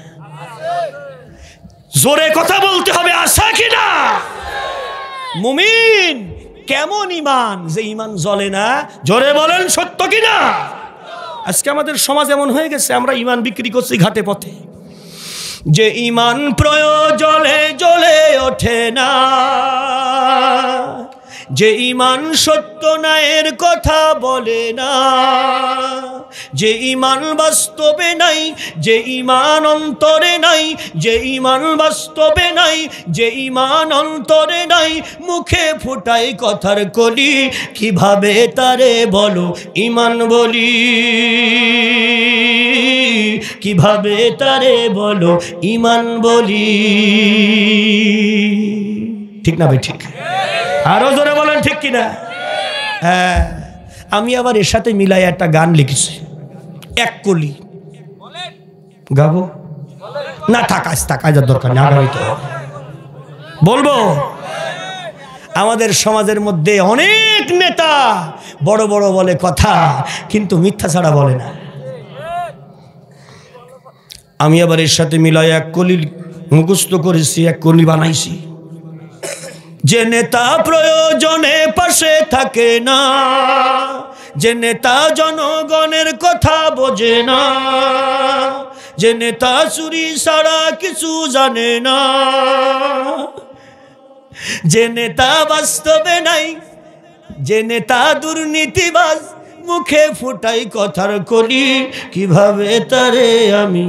জোরে কথা বলতে হবে, আছে কিনা? মুমিন কেমন ইমান, যে ইমান জ্বলে না? জোরে বলেন সত্য কিনা? আজকে আমাদের সমাজ এমন হয়ে গেছে, আমরা ইমান বিক্রি করছি ঘাটে পথে। যে ইমান প্রয়োজনে জ্বলে ওঠে না, যে ইমান সত্য ন্যায়ের কথা বলে না, যে ইমান বাস্তবে নাই, যে ইমান অন্তরে নাই, যে ইমান বাস্তবে নাই, যে ইমান অন্তরে নাই, মুখে ফুটাই কথার কলি, কিভাবে তারে বলো ইমান বলি, কিভাবে তারে বলো ইমান বলি। ঠিক না ভাই? ঠিক। আরো জোরে বলেন ঠিক কিনা? হ্যাঁ, আমি আবার এর সাথে মিলাই একটা গান লিখেছি, এক কলি। গাবো না? থাকায় যার দরকার নেই, আগামী তো বলবো। আমাদের সমাজের মধ্যে অনেক নেতা বড় বড় বলে কথা, কিন্তু মিথ্যা ছাড়া বলে না। আমি আবার এর সাথে মিলাই এক কলি মুখস্থ করেছি, এক কলি বানাইছি। যে নেতা প্রয়োজনে পাশে থাকে না, যে নেতা জনগণের কথা বোঝে না, যে নেতা চুরি ছাড়া কিছু জানে না, যে নেতা বাস্তবে নাই, যে নেতা দুর্নীতিবাজ, মুখে ফুটাই কথার কলি, কিভাবে তারে আমি।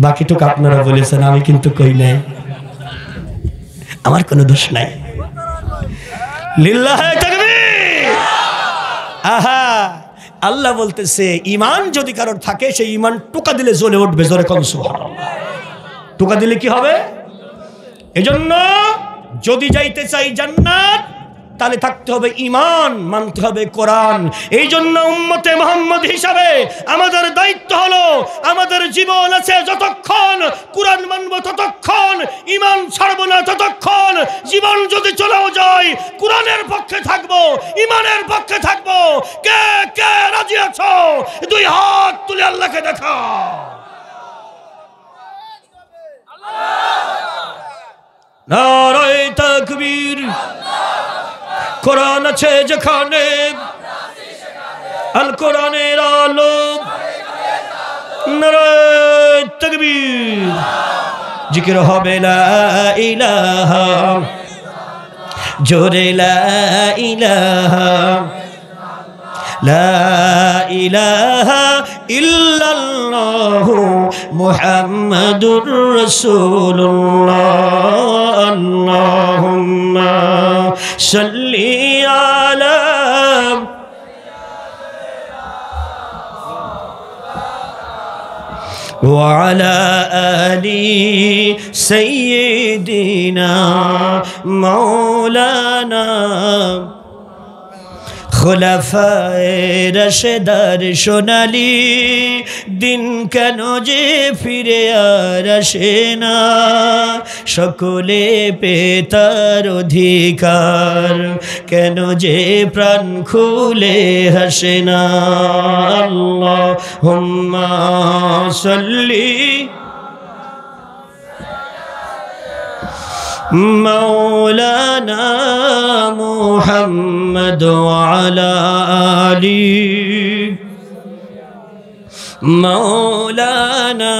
বাকিটুকু আপনারা বলেছেন, আমি কিন্তু কই নাই, আমার কোনো দোষ নাই। লিল্লাহে তাকবীর। আহা, আল্লাহ বলতেছে ঈমান যদি কারোর থাকে, সেই ঈমান টোকা দিলে জ্বলে উঠবে। জোরে কোন সুবহানাল্লাহ। টোকা দিলে কি হবে? এজন্য যদি যাইতে চাই জান্নাত, তাহলে থাকতে হবে ঈমান, মানতে হবে কোরআন। এই জন্য উম্মতে মুহাম্মদ হিসাবে আমাদের দায়িত্ব হলো, আমাদের জীবন আছে যতক্ষণ কোরআন মানব ততক্ষণ, ঈমান ছাড়ব না ততক্ষণ। জীবন যদি চলেও যায়, কোরআনের পক্ষে থাকবো, ঈমানের পক্ষে থাকবো। কে কে রাজি আছো? দুই হাত তুলে আল্লাহকে দেখাও। নারায়ে তাকবীর। কোরআন আছে যেখানে, আল কোরআনের আলো। নারায়ে তাকবীর। জিকির হবে লা ইলাহা, জোরে লা ইলাহা, লা ইলাহা ইল্লাল্লাহু মুহাম্মাদুর রাসূলুল্লাহ। আল্লাহুম্মা সাল্লি আলা ওয়া আলা আলি সাইয়্যিদিনা মাওলানা খোলাফায়ে রাশেদার সোনালি দিন কেন যে ফিরে আর আসে না, সকলে পেতার অধিকার কেন যে প্রাণ খুলে হাসে না। আল্লাহুম্মা সাল্লি মাওলানা মুহাম্মদ ওয়া আলা আলি মাওলানা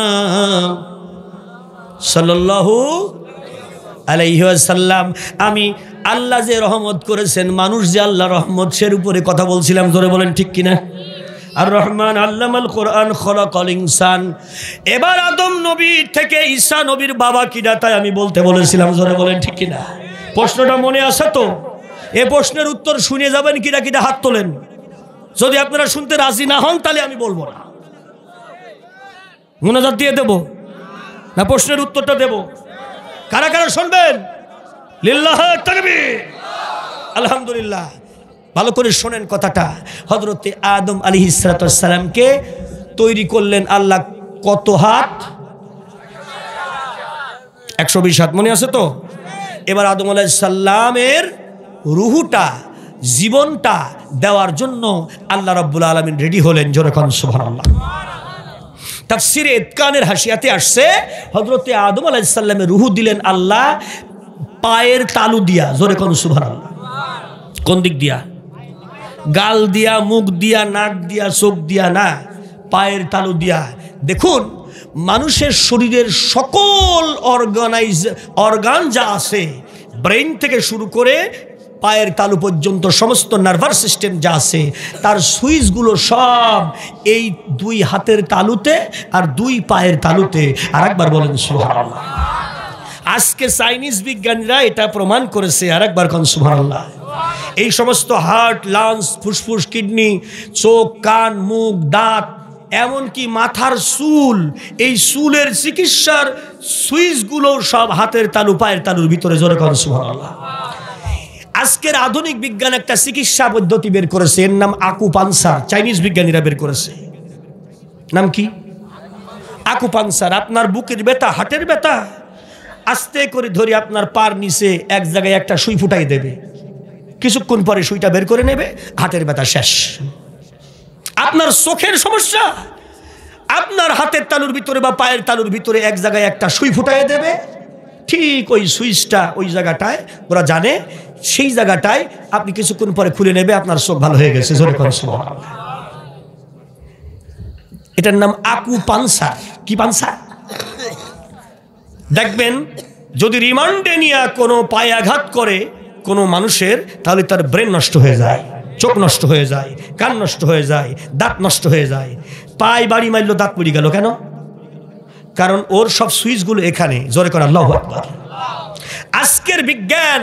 সাল্লাল্লাহু আলাইহি ওয়াসাল্লাম। আমি আল্লাহ যে রহমত করেছেন, মানুষ যে আল্লাহ রহমত, সের উপরে কথা বলছিলাম। জোরে বলেন ঠিক কিনা? আর রহমান আল্লামাল কোরআন খলাকাল ইনসান। এবার আদম নবী থেকে ঈসা নবীর বাবা কিনা, তাই আমি বলতে বলেছিলাম। জোরে বলেন ঠিক কিনা? প্রশ্নটা মনে আছে তো? এ প্রশ্নের উত্তর শুনে যাবেন কিনা কিনা হাত তোলেন। যদি আপনারা শুনতে রাজি না হন, তাহলে আমি বলবো না। মুনাজাত দিয়ে দেব না প্রশ্নের উত্তরটা দেব? কারা কারা শুনবেন? লিল্লাহে তাকবীর। আলহামদুলিল্লাহ। ভালো করে শোনেন কথাটা। হযরতে আদম আলাইহিস সালামকে তৈরি করলেন আল্লাহ কত হাত? 120 হাত। মনে আছে তো? এবার আদম আলাইহিস সালামের রূহটা, জীবনটা দেওয়ার জন্য আল্লাহ রাব্বুল আলামিন রেডি হলেন। জোরে কোন সুবহানাল্লাহ। তাফসীরে ইতকানের হাসিয়াতে আসছে, হযরতে আদম আলাইহিস সালামের রূহ দিলেন আল্লাহ পায়ের তালু দিয়া। জোরে কোন সুবহানাল্লাহ। কোন দিক দিয়া? গাল দিয়া, মুখ দিয়া, নাক দিয়া, চোখ দিয়া না, পায়ের তালু দিয়া। দেখুন, মানুষের শরীরের সকল অর্গান যা আছে, ব্রেন থেকে শুরু করে পায়ের তালু পর্যন্ত সমস্ত নার্ভাস সিস্টেম যা আছে, তার সুইচগুলো সব এই দুই হাতের তালুতে আর দুই পায়ের তালুতে। আর একবার বলেন সুবহানাল্লাহ। আজকে চাইনিজ বিজ্ঞানীরা এটা প্রমাণ করেছে। আর একবার কোন সুবহানাল্লাহ। এই সমস্ত হার্ট, লাংস, ফুসফুস, কিডনি, চোখ, কান, মুখ, দাঁত, এমনকি মাথার চুল, এই চুলের চিকিৎসার সুইচগুলো সব হাতের তালু, পায়ের তালুর ভিতরে। জোরে কোন সুবহানাল্লাহ। আজকের আধুনিক বিজ্ঞান একটা চিকিৎসা পদ্ধতি বের করেছে, এর নাম আকুপাংচার। চাইনিজ বিজ্ঞানীরা বের করেছে। নাম কি? আকুপাংচার। আপনার বুকের ব্যথা, হার্টের ব্যথা, আস্তে করে ধরে আপনার পার নিচে এক জায়গায় একটা সুই ফুটাই দেবে, কিছুক্ষণ পরে সুইটা বের করে নেবে, হাতের ব্যথা শেষ। আপনার চোখের সমস্যা, আপনার হাতের তালুর ভিতরে বা পায়ের তালুর ভিতরে এক জায়গায় একটা সুই ফুটাই দেবে, ঠিক ওই সুইচটা ওই জায়গাটায় ওরা জানে, সেই জায়গাটায় আপনি কিছুক্ষণ পরে খুলে নেবে, আপনার চোখ ভালো হয়ে গেছে। জোরে করে সুবহানাল্লাহ। এটার নাম আকুপাংচার। কি পাংচার? দেখবেন যদি রিমান্ডে নিয়ে কোনো পায়ে আঘাত করে কোনো মানুষের, তাহলে তার ব্রেন নষ্ট হয়ে যায়, চোখ নষ্ট হয়ে যায়, কান নষ্ট হয়ে যায়, দাঁত নষ্ট হয়ে যায়। পায়ে বাড়ি মারলো, দাঁত পড়ে গেল কেন? কারণ ওর সব সুইচগুলো এখানে। জোরে করে আল্লাহু আকবার। আজকের বিজ্ঞান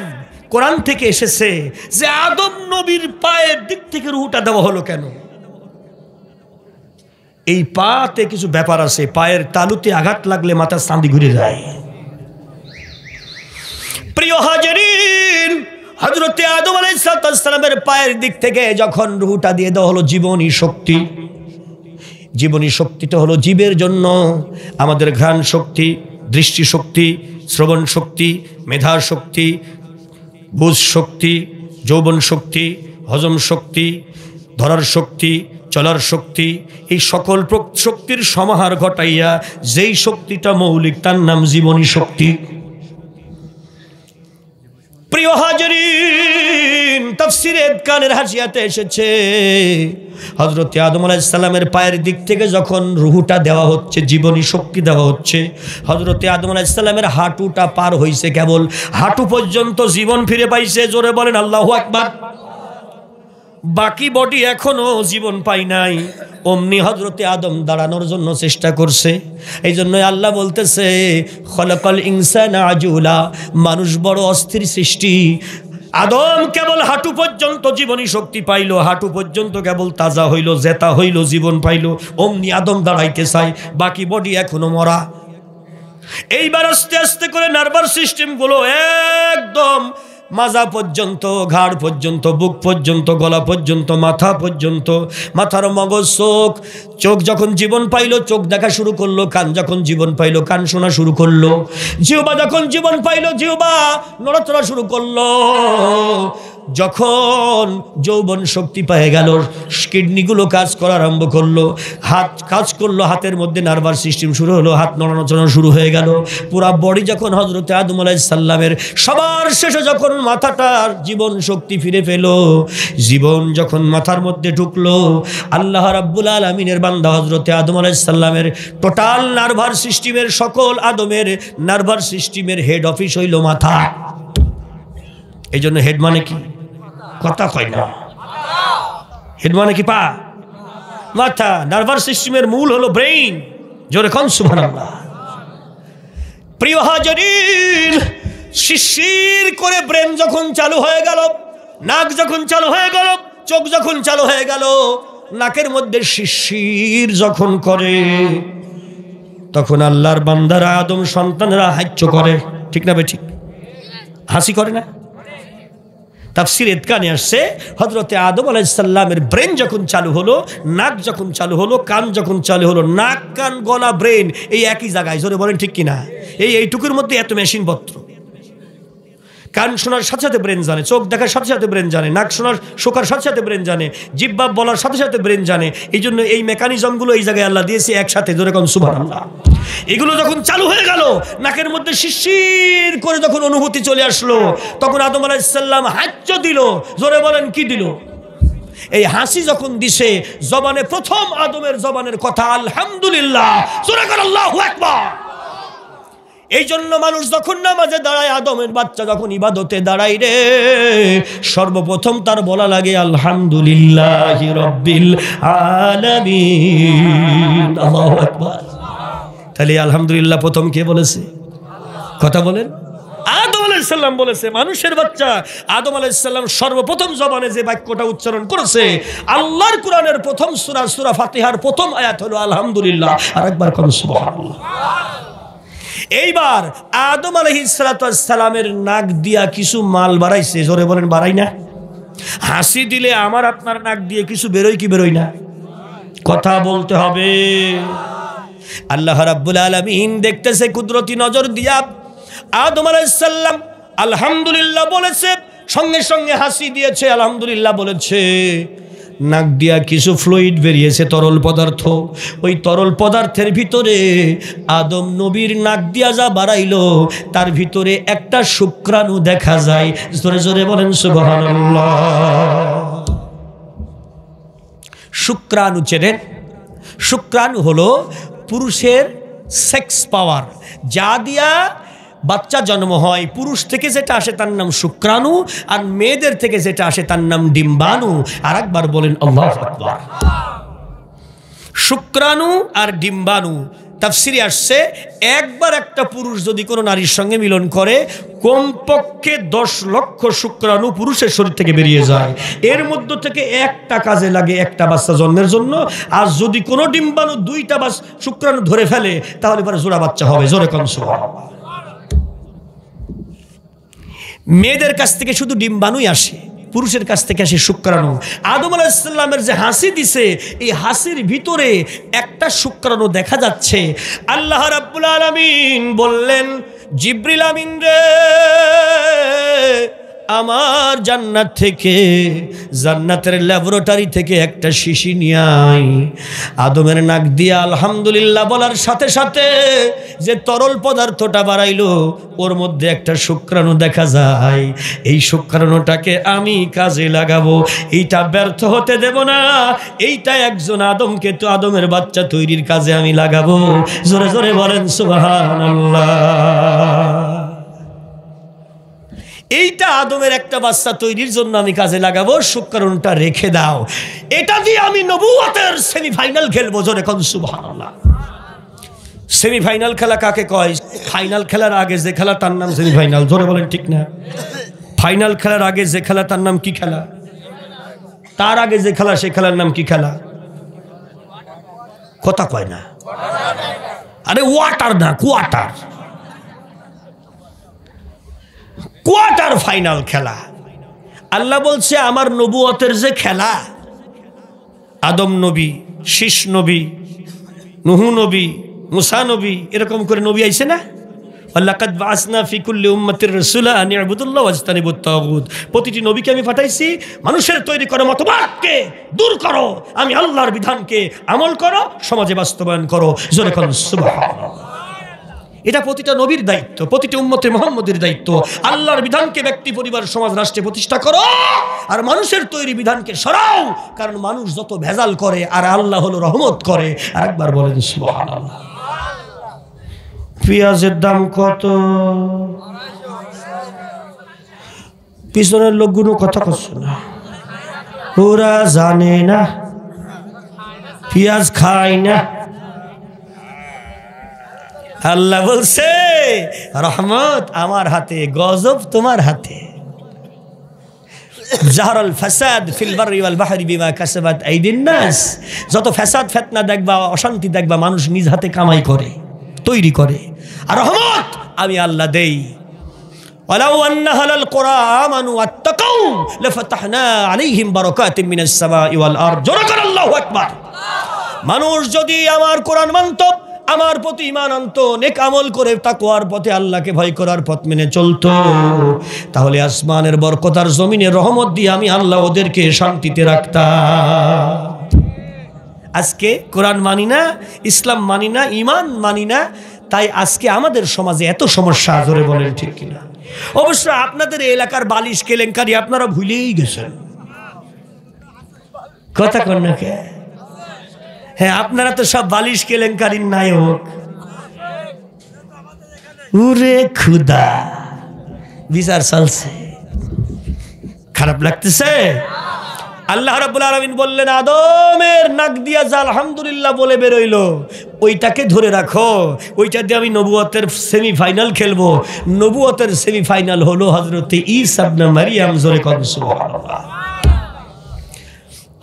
কোরআন থেকে এসেছে যে আদম নবীর পায়ের দিক থেকে রুহটা দেওয়া হলো কেন? এই পাতে কিছু ব্যাপার আছে, পায়ের তালুতে আঘাত লাগলে মাথার চাঁদি ঘুরে যায়। প্রিয় হাজিরিন, হযরত আদম আলাইহিস সালামের পায়ের দিক থেকে যখন রুহটা দিয়ে দেওয়া হলো জীবনী শক্তি, জীবনী শক্তিটা হলো জীবের জন্য আমাদের ঘ্রাণ শক্তি, দৃষ্টি শক্তি, শ্রবণ শক্তি, মেধা শক্তি, বুঝ শক্তি, যৌবন শক্তি, হজম শক্তি, ধরার শক্তি, চলার শক্তি, এই সকল শক্তির সমাহার ঘটাইয়া যেই শক্তিটা মৌলিক তার নাম জীবনী শক্তি। প্রিয় হাজিরিন, তাফসীরে কানের হাসিয়াতে এসেছে হযরত আদম আলাইহিস সালামের পায়ের দিক থেকে যখন রুহটা দেওয়া হচ্ছে, জীবনী শক্তি দেওয়া হচ্ছে, হযরত আদম আলাইহিস সালামের হাঁটুটা পার হইছে, কেবল হাঁটু পর্যন্ত জীবন ফিরে পাইছে। জোরে বলেন আল্লাহু আকবার। বাকি বডি এখনো জীবন পাই নাই। অমনি হযরতে আদম দাঁড়ানোর জন্য চেষ্টা করছে। এই জন্য আল্লাহ বলতেছে খলাকাল ইনসানা আজুলা, মানুষ বড় অস্থির সৃষ্টি। আদম কেবল হাঁটু পর্যন্ত জীবনী শক্তি পাইল, হাঁটু পর্যন্ত কেবল তাজা হইল, জেতা হইল, জীবন পাইল। অমনি আদম দাঁড়াইতে চায়, বাকি বডি এখনো মরা। এইবার আস্তে আস্তে করে নার্ভাস সিস্টেম গুলো একদম মাজা পর্যন্ত, ঘাড় পর্যন্ত, বুক পর্যন্ত, গলা পর্যন্ত, মাথা পর্যন্ত, মাথার মগজ, চোখ যখন জীবন পাইলো চোখ দেখা শুরু করলো, কান যখন জীবন পাইলো কান শোনা শুরু করলো, জিহ্বা যখন জীবন পাইলো জিহ্বা নড়াচড়া শুরু করলো। যখন যৌবন শক্তি পেয়ে গেল, কিডনিগুলো কাজ করা আরম্ভ করলো, হাত কাজ করলো, হাতের মধ্যে নার্ভাস সিস্টেম শুরু হলো, হাত নড়ানো শুরু হয়ে গেল। পুরা বডি যখন হযরত আদম আলাইহিস সালামের সবার শেষে যখন মাথাটার জীবন শক্তি ফিরে পেল, জীবন যখন মাথার মধ্যে ঢুকলো, আল্লাহ রাব্বুল আলামিনের বান্দা হযরত আদম আলাইহিস সালামের টোটাল নার্ভাস সিস্টেমের, সকল আদমের নার্ভাস সিস্টেমের হেড অফিস হইল মাথা। এই জন্য হেড মানে কি? কথা কয় না। হেড মানে কি? পা, মাথা। নার্ভাস সিস্টেমের মূল হলো ব্রেইন। জোরে কোন সুবহানাল্লাহ। প্রিয় হাজিরিন, শিরশির করে ব্রেন যখন চালু হয়ে গেল, নাক যখন চালু হয়ে গেল, চোখ যখন চালু হয়ে গেল, নাকের মধ্যে শিরশির যখন করে, তখন আল্লাহর বান্দারা, আদম সন্তানরা হাস্য করে। ঠিক না বে ঠিক? হাসি করে না? তাফসীরে কানে আসছে হযরতে আদম আলাইহিস সালামের ব্রেন যখন চালু হলো, নাক যখন চালু হলো, কান যখন চালু হলো, নাক কান গলা ব্রেন এই একই জায়গায়। জোরে বলেন ঠিক কিনা? এইটুকুর মধ্যে এত মেশিন পত্র। কান শোনার সাথে সাথে ব্রেন জানে, চোখ দেখার সাথে সাথে ব্রেন জানে, নাক শোনার শোকার সাথে সাথে ব্রেন জানে, জিহ্বা বলার সাথে সাথে ব্রেন জানে। এই জন্য এই মেকানিজমগুলো এই জায়গায় আল্লাহ দিয়েছে একসাথে। জোরে কোন সুবহানাল্লাহ। এগুলো যখন চালু হয়ে গেল, নাকের মধ্যে শিরশির করে যখন অনুভূতি চলে আসলো, তখন আদম আলাইহিস সালাম হাস্য দিল। জোরে বলেন কি দিল? এই হাসি যখন দিছে, জবানে প্রথম আদমের জবানের কথা আলহামদুলিল্লাহ। জোরে করে আল্লাহু আকবার। এই জন্য মানুষ যখন নামাজে দাঁড়ায়, আদমের বাচ্চা যখন ইবাদতে দাঁড়ায় রে, সর্বপ্রথম তার বলা লাগে আলহামদুলিল্লাহি রাব্বিল আলামিন। আল্লাহু আকবার। তাহলে আলহামদুলিল্লাহ প্রথম কে বলেছে? কথা বলেন। আদম আলাইহিস সালাম বলেছে। মানুষের বাচ্চা আদম আলাইহিস সালাম সর্বপ্রথম জবানে যে বাক্যটা উচ্চারণ করেছে, আল্লাহর কোরআনের প্রথম সূরা, সূরা ফাতিহার প্রথম আয়াত হলো আলহামদুলিল্লাহ। আরেকবার কোন সুবহানাল্লাহ। এইবার আদম আলাইহিস সালামের নাক দিয়া কিছু মাল বাড়াইছে। জোরে বলেন বাড়াই না? হাসি দিলে আমার আপনার নাক দিয়ে কিছু বেরোয় কি বেরোয় না? কথা বলতে হবে। আল্লাহ রাব্বুল আলামিন দেখতেছে কুদরতি নজর দিয়া, আদম আলাইহিস সালাম আলহামদুলিল্লাহ বলেছে, সঙ্গে সঙ্গে হাসি দিয়েছে, আলহামদুলিল্লাহ বলেছে। নাক দিয়া কিছু ফ্লুইড বেরিয়েছে, তরল পদার্থ। ওই তরল পদার্থের ভিতরে আদম নবীর নাক দিয়া যা বাড়াইলো, তার ভিতরে একটা শুক্রাণু দেখা যায়। জোরে জোরে বলেন সুবহানাল্লাহ। শুক্রাণু চেনেন? শুক্রাণু হলো পুরুষের সেক্স পাওয়ার, যা দিয়া বাচ্চা জন্ম হয়। পুরুষ থেকে যেটা আসে তার নাম শুক্রাণু, আর মেয়েদের থেকে যেটা আসে তার নাম ডিম্বাণু। আর একবার বলেন আল্লাহু আকবার। শুক্রাণু আর ডিম্বাণু তাফসিরে আসছে, একবার একটা পুরুষ যদি কোনো নারীর সঙ্গে মিলন করে, কমপক্ষে 10 লক্ষ শুক্রাণু পুরুষের শরীর থেকে বেরিয়ে যায়। এর মধ্য থেকে একটা কাজে লাগে একটা বাচ্চা জন্মের জন্য। আর যদি কোনো ডিম্বাণু 2টা শুক্রাণু ধরে ফেলে, তাহলে পরে জোড়া বাচ্চা হবে। জোরে কোন সুবহানাল্লাহ। মেয়েদের কাছ থেকে শুধু ডিম্বাণুই আসে, পুরুষের কাছ থেকে আসে শুক্রাণু। আদম আলাইহিস সালামের যে হাসি দিছে, এই হাসির ভিতরে একটা শুক্রাণু দেখা যাচ্ছে। আল্লাহ রাব্বুল আলামিন বললেন, জিবরিল আমিন রে, আমার জান্নাত থেকে, জান্নাতের ল্যাবরেটরি থেকে একটা শিশি নিয়ে আয়। আদমের নাক দিয়া আলহামদুলিল্লাহ বলার সাথে সাথে যে তরল পদার্থটা বাড়াইলো, ওর মধ্যে একটা শুক্রাণু দেখা যায়। এই শুক্রাণুটাকে আমি কাজে লাগাবো, এইটা ব্যর্থ হতে দেব না। এইটা একজন আদমকে, তো আদমের বাচ্চা তৈরির কাজে আমি লাগাবো। জোরে জোরে বলেন সুবহানাল্লাহ। এইটা আদমের একটা বাচ্চা তৈরির জন্য আমি কাজে লাগাবো, শুক্রাণুটা রেখে দাও। এটা দিয়ে আমি নবুয়তের সেমিফাইনাল খেলবো। জোরে কোন সুবহানাল্লাহ। সেমিফাইনাল খেলা কাকে কয়? ফাইনাল খেলার আগে যে খেলা তার নাম সেমিফাইনাল। জোরে বলেন ঠিক না? ফাইনাল খেলার আগে যে খেলা তার নাম কি খেলা? তার আগে যে খেলা সেই খেলার নাম কি খেলা? কথা কয় না। আরে ওয়াটার না, কোয়ার্টার। কোয়ার্টার ফাইনাল খেলা। আল্লাহ বলছে, আমার নবুয়তের যে খেলা, আদম নবী, শীষ নবী, নুহু নবী, মুসা নবী, এরকম করে নবী আইছে না? ওয়ালাকাদ বাআসনা ফি কুল্লি উম্মাতির রাসূলা আন ইবুদুল্লাহ ওয়াজতানিবুত তাগুত। প্রতিটি নবীকে আমি পাঠাইছি মানুষের তৈরি করা মতবাদকে দূর করো, আমি আল্লাহর বিধানকে আমল করো, সমাজে বাস্তবায়ন করো। জোরে কোন সুবহানাল্লাহ। এটা প্রতিটা নবীর দায়িত্ব, প্রতিটি উম্মতে মুহাম্মদের দায়িত্ব। আল্লাহর বিধানকে ব্যক্তি, পরিবার, সমাজ, রাষ্ট্রে প্রতিষ্ঠা করো, আর মানুষের তৈরি বিধানকে সরাও। কারণ মানুষ যত ভেজাল করে, আর আল্লাহ হলো রহমত করে। আর একবার বলেন সুবহানাল্লাহ। পেঁয়াজের দাম কত? পিছনের লোকগুলো কথা করছে না, ওরা জানে না, পেঁয়াজ খায় না। আল্লাহ বলছে, রহমত আমার হাতে, গজব তোমার হাতে। জাহরাল ফাসাদ ফিল বাররি ওয়াল বাহরি বিমা কাসাবাত আইদিন নাস। যত ফাসাদ ফিতনা দেখবা, অশান্তি দেখবা, মানুষ নিজ হাতে কামাই করে, তৈরি করে। আর রহমত আমি আল্লাহ দেই। ওয়ালাউ আন্না আহলাল কুরা আমানু ওয়াত্তাকাউ লাফাতাহনা আলাইহিম বারাকাতিম মিনাস সামাই ওয়াল আরদ। জোরে করে আল্লাহু আকবার। মানুষ যদি আমার কোরআন মানত, আমার প্রতি ঈমান আনতো, নেক আমল করে তাকওয়ার পথে, আল্লাহকে ভয় করার পথ মেনে চলতো, তাহলে আসমানের বরকত আর জমিনের রহমত দিয়ে আমি আল্লাহ ওদেরকে শান্তিতে রাখতাম। আজকে কোরআন মানি না, ইসলাম মানি না, ঈমান মানি না, তাই আজকে আমাদের সমাজে এত সমস্যা। জোরে বলেন ঠিক কিনা? অবশ্য আপনাদের এলাকার বালিশ কেলেঙ্কারি আপনারা ভুলেই গেছেন। কথা কন না কে? হ্যাঁ, আপনারা তো সব বালিশ কেলেঙ্কারির নায়ক। উরে খুদা, বিচার চলছে, খারাপ লাগতেছে। আল্লাহ রাব্বুল আলামিন বললেন, আদমের নাক দিয়া যা আলহামদুলিল্লাহ বলে বেরোইলো, ওইটাকে ধরে রাখো। ওইটা দিয়ে আমি নবুয়তের সেমিফাইনাল খেলবো। নবুয়তের সেমিফাইনাল হলো হযরতে ঈসা ইবনে মারইয়াম। জোরে কোন সুবহানাল্লাহ।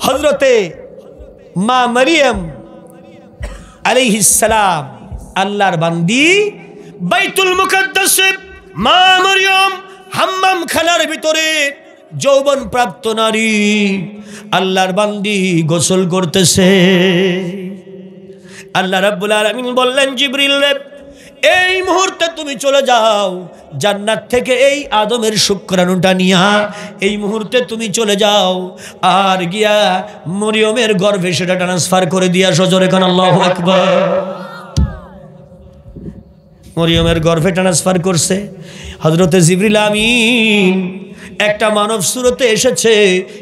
হযরতে মা মারিয়াম আলাইহিস সালাম, আল্লাহর বান্দি, বাইতুল মুকাদ্দাসে মা মারিয়াম হাম্মাম খানার ভিতরে যৌবন প্রাপ্ত নারী, আল্লাহর বান্দি গোসল করতেছে। আল্লাহ রাব্বুল আলামিন বললেন, জিবরিল রে, এই মুহূর্তে তুমি চলে যাও জান্নাত থেকে এই আদমের শুক্রাণুটা নিয়া এই মুহূর্তে তুমি চলে যাও আর গিয়া মরিয়মের গর্ভে সেটা ট্রান্সফার করে দিয়া সজোরে খান আল্লাহু আকবার। মরিয়মের গর্ভে ট্রান্সফার করছে। হযরতে জিবরিল আমিন একটা মানব সুরতে এসেছে,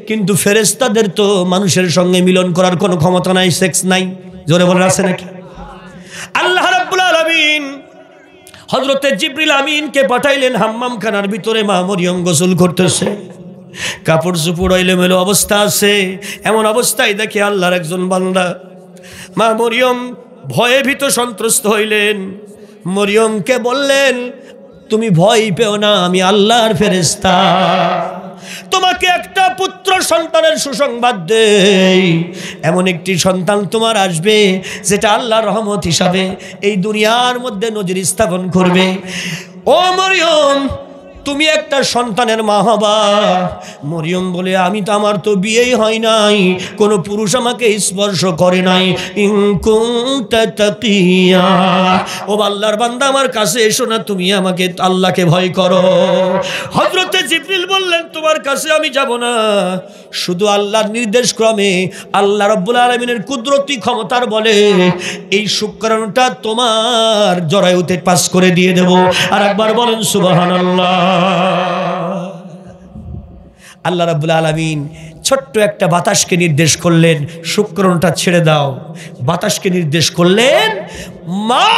কিন্তু ফেরেশতাদের তো মানুষের সঙ্গে মিলন করার কোনো ক্ষমতা নাই, সেক্স নাই। জোরে বলেন আছে নাকি? আল্লাহ রাব্বুল আলামিন হযরতে জিবরিল আমিনকে পাঠাইলেন হাম্মামখানার ভিতরে। মা মরিয়ম গোসল করতেছে, কাপড় চোপড় এলোমেলো অবস্থা আছে। এমন অবস্থায় দেখে আল্লাহর একজন বান্দা মা মরিয়ম ভয়ে ভীত সন্ত্রস্ত হইলেন। মরিয়মকে বললেন, তুমি ভয় পেও না, আমি আল্লাহর ফেরেশতা, তোমাকে একটা পুত্র সন্তানের সুসংবাদ দেই। এমন একটি সন্তান তোমার আসবে যেটা আল্লাহর রহমত হিসাবে এই দুনিয়ার মধ্যে নজির স্থাপন করবে। ও মরিয়ম, তুমি একটা সন্তানের মা হবা। মরিয়ম বলে, আমার তো বিয়েই হয় নাই, কোনো পুরুষ আমাকে স্পর্শ করে নাই। ইন কুনতা তাকিয়া, ও আল্লাহর বান্দা আমার কাছে এসো না, তুমি আমাকে আল্লাহকে ভয় করো। হযরতে জিবরিল বললেন, তোমার কাছে আমি যাব না, শুধু আল্লাহর নির্দেশ ক্রমে আল্লাহ রাব্বুল আলামিনের কুদরতি ক্ষমতার বলে এই শুক্রাণুটা তোমার জরায়ুতে পাস করে দিয়ে দেব। আর একবার বলেন সুবহানাল্লাহ। আল্লাহ রাব্বুল আলামিন ছোট্ট একটা বাতাসকে নির্দেশ করলেন, শুক্রাণুটা ছেড়ে দাও। বাতাসকে নির্দেশ করলেন, মা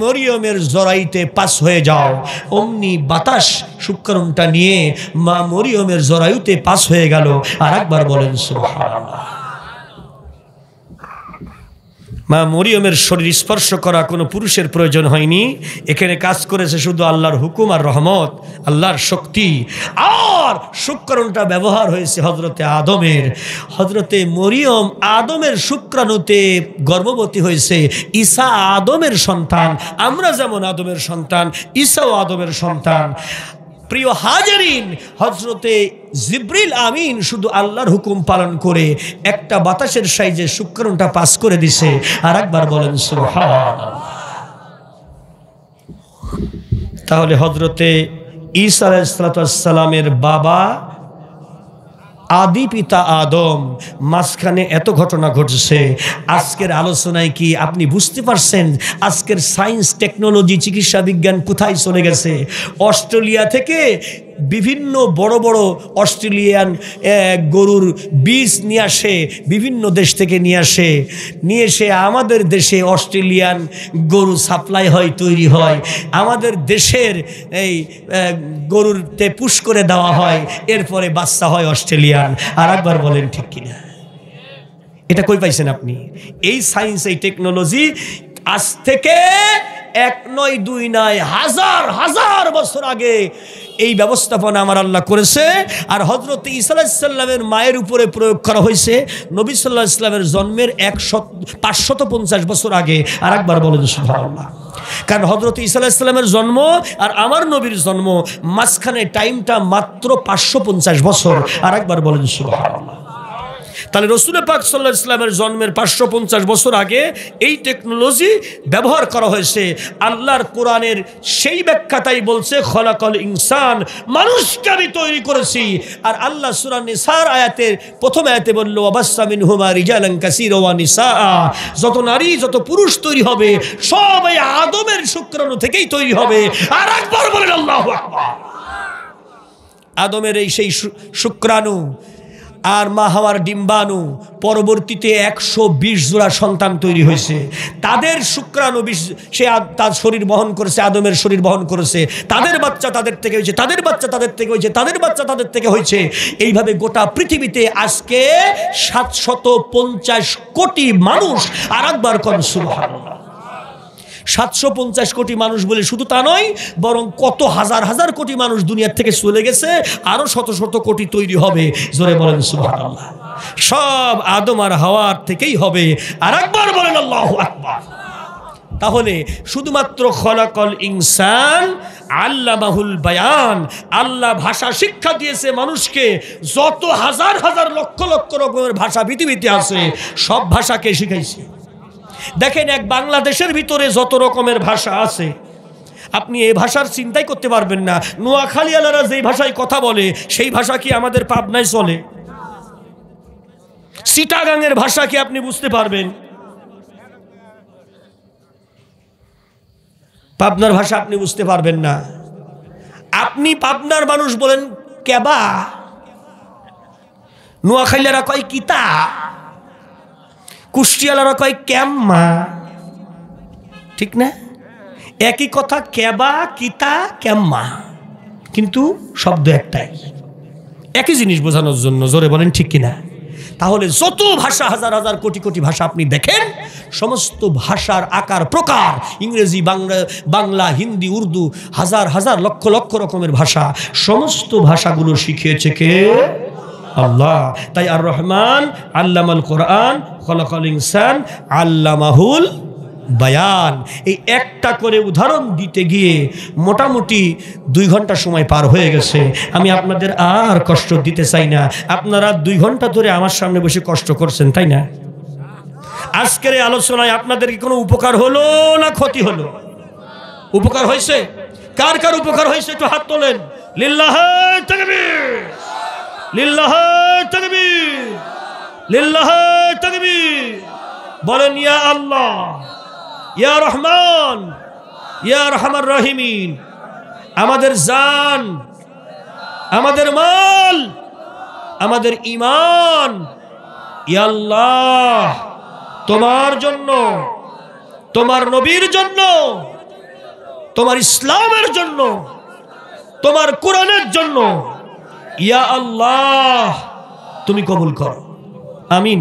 মরিয়মের জরায়ুতে পাস হয়ে যাও। অমনি বাতাস শুক্রাণুটা নিয়ে মা মরিয়মের জরায়ুতে পাস হয়ে গেল। আর একবার বলেন সুবহানাল্লাহ। মা মরিয়মের শরীর স্পর্শ করা কোনো পুরুষের প্রয়োজন হয়নি। এখানে কাজ করেছে শুধু আল্লাহর হুকুম আর রহমত, আল্লাহর শক্তি। আর শুক্রাণুটা ব্যবহার হয়েছে হযরতে আদমের। হযরতে মরিয়ম আদমের শুক্রাণুতে গর্ভবতী হয়েছে। ঈসা আদমের সন্তান। আমরা যেমন আদমের সন্তান, ঈসাও আদমের সন্তান। প্রিয় হাজিরিন, হযরতে জিবরিল আমিন শুধু আল্লাহর হুকুম পালন করে একটা বাতাসের সাইজে শুক্রাণুটা পাস করে দিছে। আর একবার বলেন সুবহানাল্লাহ। তাহলে হযরতে ঈসা আলাইহিস সালামের বাবা আদি পিতা আদম, মাঝখানে এত ঘটনা ঘটছে। আজকের আলোচনায় কি আপনি বুঝতে পারছেন আজকের সায়েন্স টেকনোলজি চিকিৎসা বিজ্ঞান কোথায় চলে গেছে? অস্ট্রেলিয়া থেকে বিভিন্ন বড় বড় অস্ট্রেলিয়ান গরুর বীজ নিয়ে আসে, বিভিন্ন দেশ থেকে নিয়ে এসে আমাদের দেশে অস্ট্রেলিয়ান গরু সাপ্লাই হয়, তৈরি হয়। আমাদের দেশের এই গরুরতে পুশ করে দেওয়া হয়, এরপরে বাচ্চা হয় অস্ট্রেলিয়ান। আর একবার বলেন ঠিক কিনা? এটা কই পাইছেন আপনি? এই সায়েন্স, এই টেকনোলজি আজ থেকে এক নয়, দুই নয়, হাজার হাজার বছর আগে এই ব্যবস্থাপনা আমার আল্লাহ করেছে। আর হযরত ঈসা আলাইহিস সালামের মায়ের উপরে প্রয়োগ করা হয়েছে নবী সাল্লাল্লাহু আলাইহি ওয়াসাল্লামের জন্মের 550 বছর আগে। আর একবার বলেন সুবহানাল্লাহ। কারণ হযরত ঈসা আলাইহিস সালামের জন্ম আর আমার নবীর জন্ম মাঝখানে টাইমটা মাত্র 550 বছর। আর একবার বলেন সুবহানাল্লাহ। তাহলে রাসূল পাক সাল্লাল্লাহু আলাইহি ওয়াসাল্লামের জন্মের 550 বছর আগে এই টেকনোলজি ব্যবহার করা হয়েছে। আল্লাহর কোরআনের সেই ব্যাখ্যাটাই বলছে, খলাকাল ইনসান, মানুষকে আমি তৈরি করেছি। আর আল্লাহ সূরা নিসার আয়াতের প্রথম আয়াতে বলল, ওয়াবাসসা মিনহুমা রিজালান কাসীরা ওয়া নিসাআ, যত নারী যত পুরুষ তৈরি হবে সব এই আদমের শুক্রাণু থেকেই তৈরি হবে। আর একবার বলেন আল্লাহু আকবার। আদমের এই সেই শুক্রাণু আর মা হাওয়ার ডিম্বাণু, পরবর্তীতে 120 জোড়া সন্তান তৈরি হয়েছে। তাদের শুক্রাণু সে তার শরীর বহন করেছে, আদমের শরীর বহন করেছে। তাদের বাচ্চা তাদের থেকে হয়েছে, তাদের বাচ্চা তাদের থেকে হয়েছে, তাদের বাচ্চা তাদের থেকে হয়েছে। এইভাবে গোটা পৃথিবীতে আজকে 750 কোটি মানুষ। আর একবার কোন সুবহানাল্লাহ। 750 কোটি মানুষ বলে শুধু তা নয়, বরং কত হাজার হাজার কোটি মানুষ দুনিয়ার থেকে চলে গেছে, আরো শত শত কোটি তৈরি হবে। জোরে বলেন সুবহানাল্লাহ। সব আদম আর হাওয়ার থেকেই হবে। আর একবার বলেন আল্লাহু আকবার। তাহলে শুধুমাত্র খলাকাল ইনসান আল্লামাহুল বায়ান, আল্লাহ ভাষা শিক্ষা দিয়েছে মানুষকে। যত হাজার হাজার লক্ষ লক্ষ রকমের ভাষা পৃথিবীতে আছে সব ভাষাকে শিখাইছে। দেখেন, এক বাংলাদেশের ভিতরে যত রকমের ভাষা আছে, আপনি এই ভাষার চিন্তাই করতে পারবেন না। নোয়াখালীওয়ালারা যেই ভাষায় কথা বলে সেই ভাষা কি আমাদের পাবনায় চলে? চিটাগাংয়ের ভাষা কি আপনি বুঝতে পারবেন? পাবনার ভাষা আপনি বুঝতে পারবেন না। আপনি পাবনার মানুষ বলেন কেবা, নোয়াখালীরা কয় কিতা, কুষ্টিয়ালারা কয় ক্যাম্মা, ঠিক না? একই কথা, কেবা, কিতা, ক্যাম্মা, কিন্তু শব্দ একটাই, একই জিনিস বোঝানোর জন্য। জোরে বলেন ঠিক কিনা? তাহলে যত ভাষা, হাজার হাজার কোটি কোটি ভাষা আপনি দেখেন, সমস্ত ভাষার আকার প্রকার, ইংরেজি, বাংলা, হিন্দি, উর্দু, হাজার হাজার লক্ষ লক্ষ রকমের ভাষা, সমস্ত ভাষাগুলো শিখিয়েছে কে? আল্লাহ। তাই আর রহমান আল্লামাল কোরআন খলাকাল ইনসান আল্লামাহুল বায়ান। এই একটা করে উদাহরণ দিতে গিয়ে মোটামুটি 2 ঘন্টা সময় পার হয়ে গেছে। আমি আপনাদের আর কষ্ট দিতে চাই না। আপনারা 2 ঘন্টা ধরে আমার সামনে বসে কষ্ট করছেন, তাই না? আজকের এই আলোচনায় আপনাদের কি কোনো উপকার হলো না ক্ষতি হলো? উপকার হয়েছে? কার কার উপকার হয়েছে একটু হাত তোলেন। লিল্লাহে তাকবীর, লিল্লাহে তাকবীর, লিল্লাহে তাকবীর। বলেন ইয়া আল্লাহ, ইয়া রহমান, ইয়া রহমান রহিমিন। আমাদের জান, আমাদের মাল, আমাদের ঈমান, ইয়া আল্লাহ তোমার জন্য, তোমার নবীর জন্য, তোমার ইসলামের জন্য, তোমার কোরআনের জন্য, ইয়া আল্লাহ তুমি কবুল করো। আমিন।